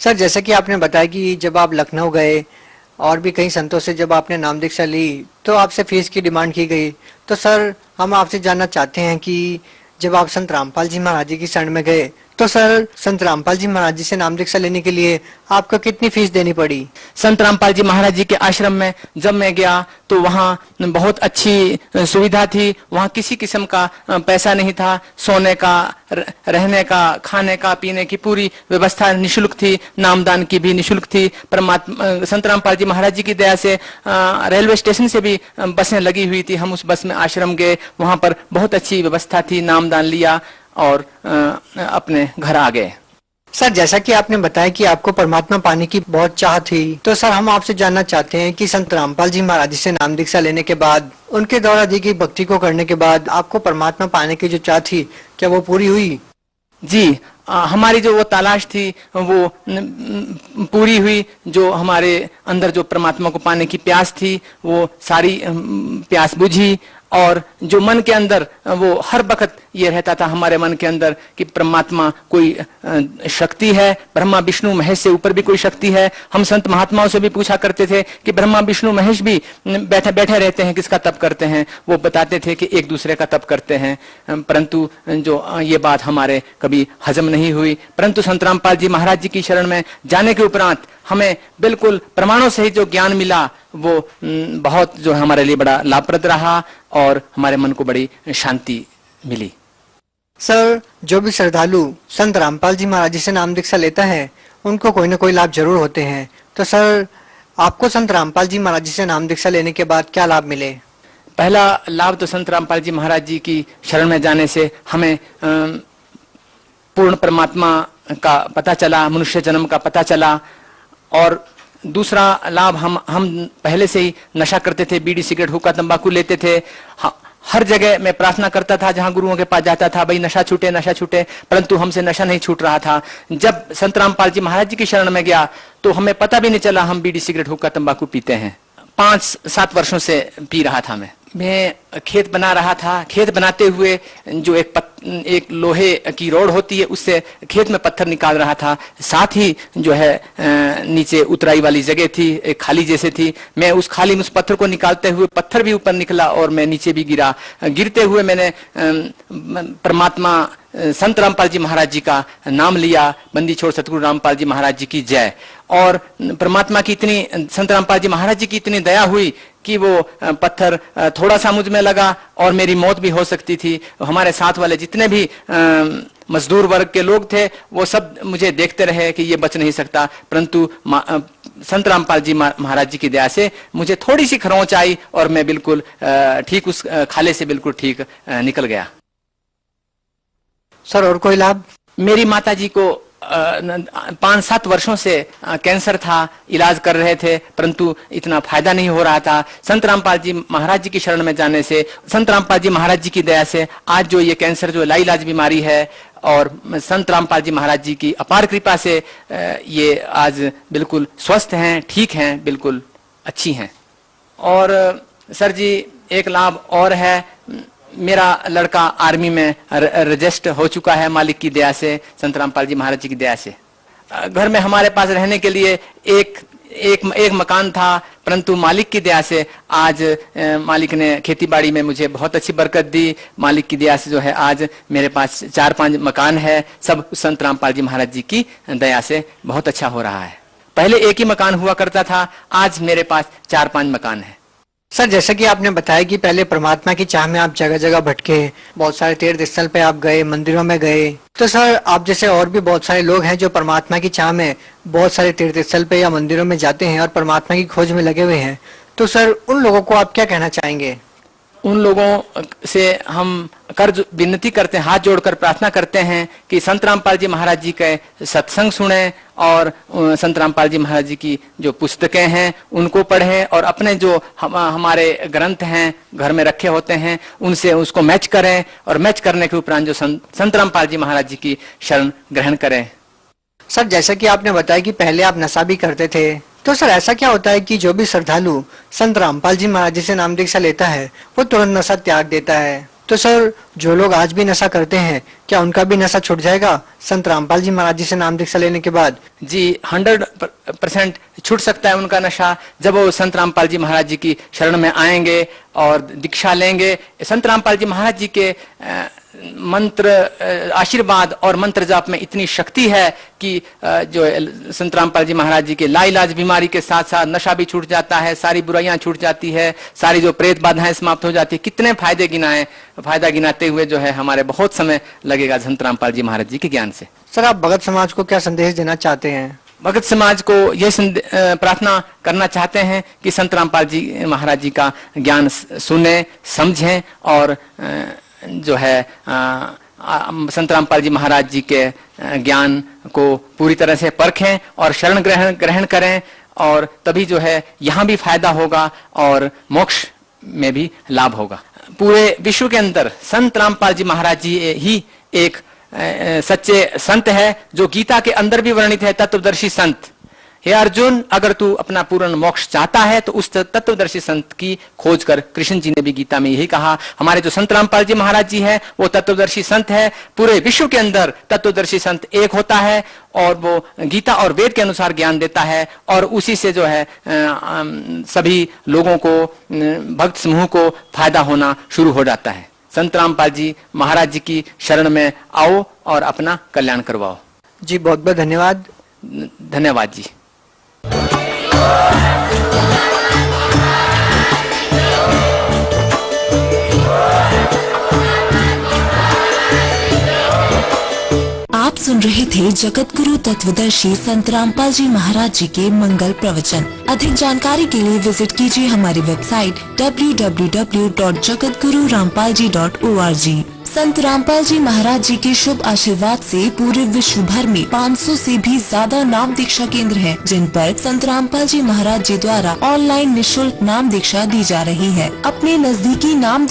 S4: सर जैसे कि आपने बताया कि जब आप लखनऊ गए और भी कई संतों से जब आपने नाम दीक्षा ली तो आपसे फीस की डिमांड की गई। तो सर हम आपसे जानना चाहते हैं कि जब आप संत रामपाल जी महाराज जी की शरण में गए तो सर संत रामपाल जी महाराज जी से नाम दीक्षा लेने के लिए आपको कितनी फीस देनी पड़ी?
S5: संत रामपाल जी महाराज जी के आश्रम में जब मैं गया तो वहाँ बहुत अच्छी सुविधा थी। वहाँ किसी किस्म का पैसा नहीं था। सोने का, रहने का, खाने का, पीने की पूरी व्यवस्था निशुल्क थी। नामदान की भी निशुल्क थी। परमात्मा संत रामपाल जी महाराज जी की दया से रेलवे स्टेशन से भी बसें लगी हुई थी। हम उस बस में आश्रम गए। वहां पर बहुत अच्छी व्यवस्था थी। नामदान लिया और अपने घर आ गए।
S4: सर जैसा कि आपने बताया कि आपको परमात्मा पाने की बहुत चाह थी, तो सर हम आपसे जानना चाहते हैं कि संत रामपाल जी महाराज जी से नाम दीक्षा लेने के बाद, उनके द्वारा दी गई भक्ति को करने के बाद आपको परमात्मा पाने की जो चाह थी, क्या वो पूरी हुई?
S5: जी, हमारी जो वो तलाश थी वो पूरी हुई। जो हमारे अंदर जो परमात्मा को पाने की प्यास थी वो सारी प्यास बुझी। और जो मन के अंदर वो हर वक्त ये रहता था हमारे मन के अंदर कि परमात्मा कोई शक्ति है, ब्रह्मा विष्णु महेश से ऊपर भी कोई शक्ति है। हम संत महात्माओं से भी पूछा करते थे कि ब्रह्मा विष्णु महेश भी बैठे बैठे रहते हैं, किसका तप करते हैं? वो बताते थे कि एक दूसरे का तप करते हैं। परंतु जो ये बात हमारे कभी हजम नहीं हुई। परंतु संत रामपाल जी महाराज जी की शरण में जाने के उपरांत हमें बिल्कुल प्रमाणों से ही जो ज्ञान मिला वो बहुत जो हमारे लिए बड़ा लाभप्रद रहा और हमारे मन को बड़ी शांति मिली।
S4: सर जो भी श्रद्धालु संत रामपाल जी महाराज जी से नाम दीक्षा लेता है उनको कोई ना कोई लाभ जरूर होते हैं। तो सर आपको संत रामपाल जी महाराज जी से नाम दीक्षा लेने के बाद क्या लाभ मिले?
S5: पहला लाभ तो संत रामपाल जी महाराज जी की शरण में जाने से हमें पूर्ण परमात्मा का पता चला, मनुष्य जन्म का पता चला। और दूसरा लाभ, हम पहले से ही नशा करते थे, बीड़ी सिगरेट हुक्का तंबाकू लेते थे। हर जगह मैं प्रार्थना करता था, जहां गुरुओं के पास जाता था, भाई नशा छूटे नशा छूटे, परंतु हमसे नशा नहीं छूट रहा था। जब संत रामपाल जी महाराज जी की शरण में गया तो हमें पता भी नहीं चला हम बीड़ी सिगरेट हुक्का तंबाकू पीते हैं। 5-7 वर्षों से पी रहा था मैं मैं खेत बना रहा था। खेत बनाते हुए जो एक लोहे की रोड होती है उससे खेत में पत्थर निकाल रहा था। साथ ही जो है नीचे उतराई वाली जगह थी, एक खाली जैसे थी। मैं उस खाली में उस पत्थर को निकालते हुए पत्थर भी ऊपर निकला और मैं नीचे भी गिरा। गिरते हुए मैंने परमात्मा संत रामपाल जी महाराज जी का नाम लिया। बंदी छोड़ सतगुरु रामपाल जी महाराज जी की जय। और परमात्मा की इतनी, संत रामपाल जी महाराज जी की इतनी दया हुई कि वो पत्थर थोड़ा सा मुझ में लगा और मेरी मौत भी हो सकती थी। हमारे साथ वाले जितने भी मजदूर वर्ग के लोग थे वो सब मुझे देखते रहे कि ये बच नहीं सकता, परंतु संत रामपाल जी महाराज जी की दया से मुझे थोड़ी सी खरोंच आई और मैं बिल्कुल ठीक उस खाले से बिल्कुल ठीक निकल गया।
S4: सर और कोई लाभ?
S5: मेरी माता जी को 5-7 वर्षों से कैंसर था, इलाज कर रहे थे, परंतु इतना फायदा नहीं हो रहा था। संत रामपाल जी महाराज जी की शरण में जाने से, संत रामपाल जी महाराज जी की दया से आज जो ये कैंसर जो लाइलाज बीमारी है और संत रामपाल जी महाराज जी की अपार कृपा से ये आज बिल्कुल स्वस्थ हैं, ठीक हैं, बिल्कुल अच्छी हैं। और सर जी एक लाभ और है, मेरा लड़का आर्मी में रजिस्टर हो चुका है मालिक की दया से, संत रामपाल जी महाराज जी की दया से। घर में हमारे पास रहने के लिए एक मकान था, परंतु मालिक की दया से आज मालिक ने खेती बाड़ी में मुझे बहुत अच्छी बरकत दी। मालिक की दया से जो है आज मेरे पास 4-5 मकान है। सब संत रामपाल जी महाराज जी की दया से बहुत अच्छा हो रहा है। पहले एक ही मकान हुआ करता था, आज मेरे पास 4-5 मकान है।
S4: सर जैसा कि आपने बताया कि पहले परमात्मा की चाह में आप जगह जगह भटके, बहुत सारे तीर्थ स्थल पे आप गए, मंदिरों में गए, तो सर आप जैसे और भी बहुत सारे लोग हैं जो परमात्मा की चाह में बहुत सारे तीर्थ स्थल पे या मंदिरों में जाते हैं और परमात्मा की खोज में लगे हुए हैं, तो सर उन लोगों को आप क्या कहना चाहेंगे?
S5: उन लोगों से हम कर्ज विनती करते हैं, हाथ जोड़कर प्रार्थना करते हैं कि संत रामपाल जी महाराज जी के सत्संग सुने और संत रामपाल जी महाराज जी की जो पुस्तकें हैं उनको पढ़ें और अपने जो हमारे ग्रंथ हैं घर में रखे होते हैं उनसे उसको मैच करें और मैच करने के उपरांत जो संत रामपाल जी महाराज जी की शरण ग्रहण करें।
S4: सर जैसा कि आपने बताया कि पहले आप नशा भी करते थे, तो सर ऐसा क्या होता है कि जो भी श्रद्धालु संत रामपाल जी महाराज जी से नाम दीक्षा लेता है वो तुरंत नशा त्याग देता है, तो सर जो लोग आज भी नशा करते हैं क्या उनका भी नशा छूट जाएगा संत रामपाल जी महाराज जी से नाम दीक्षा लेने के बाद?
S5: जी 100% छूट सकता है उनका नशा जब वो संत रामपाल जी महाराज जी की शरण में आएंगे और दीक्षा लेंगे। संत रामपाल जी महाराज जी के मंत्र आशीर्वाद और मंत्र जाप में इतनी शक्ति है कि जो संत रामपाल जी महाराज जी के लाइलाज बीमारी के साथ साथ नशा भी छूट जाता है, सारी बुराइयां छूट जाती है, सारी जो प्रेत बाधाएं समाप्त हो जाती है। कितने फायदे गिनाए, फायदा गिनाते हुए जो है हमारे बहुत समय लगेगा संत रामपाल जी महाराज जी के ज्ञान से।
S4: सर आप भगत समाज को क्या संदेश देना चाहते हैं?
S5: भगत समाज को यह प्रार्थना करना चाहते हैं कि संत रामपाल जी महाराज जी का ज्ञान सुने, समझें और जो है संत रामपाल जी महाराज जी के ज्ञान को पूरी तरह से परखें और शरण ग्रहण करें और तभी जो है यहाँ भी फायदा होगा और मोक्ष में भी लाभ होगा। पूरे विश्व के अंदर संत रामपाल जी महाराज जी ही एक सच्चे संत है जो गीता के अंदर भी वर्णित है, तत्वदर्शी संत। हे अर्जुन, अगर तू अपना पूर्ण मोक्ष चाहता है तो उस तत्वदर्शी संत की खोज कर। कृष्ण जी ने भी गीता में यही कहा। हमारे जो संत रामपाल जी महाराज जी हैं वो तत्वदर्शी संत है। पूरे विश्व के अंदर तत्वदर्शी संत एक होता है और वो गीता और वेद के अनुसार ज्ञान देता है और उसी से जो है सभी लोगों को, भक्त समूह को फायदा होना शुरू हो जाता है। संत रामपाल जी महाराज जी की शरण में आओ और अपना कल्याण करवाओ।
S4: जी बहुत बहुत धन्यवाद।
S5: धन्यवाद जी।
S6: आप सुन रहे थे जगत गुरु तत्वदर्शी संत रामपाल जी महाराज जी के मंगल प्रवचन। अधिक जानकारी के लिए विजिट कीजिए हमारी वेबसाइट www.jagatgururampalji.org। संत रामपाल जी महाराज जी के शुभ आशीर्वाद से पूरे विश्व भर में 500 से भी ज्यादा नाम दीक्षा केंद्र हैं, जिन पर संत रामपाल जी महाराज जी द्वारा ऑनलाइन निःशुल्क नाम दीक्षा दी जा रही है। अपने नजदीकी नाम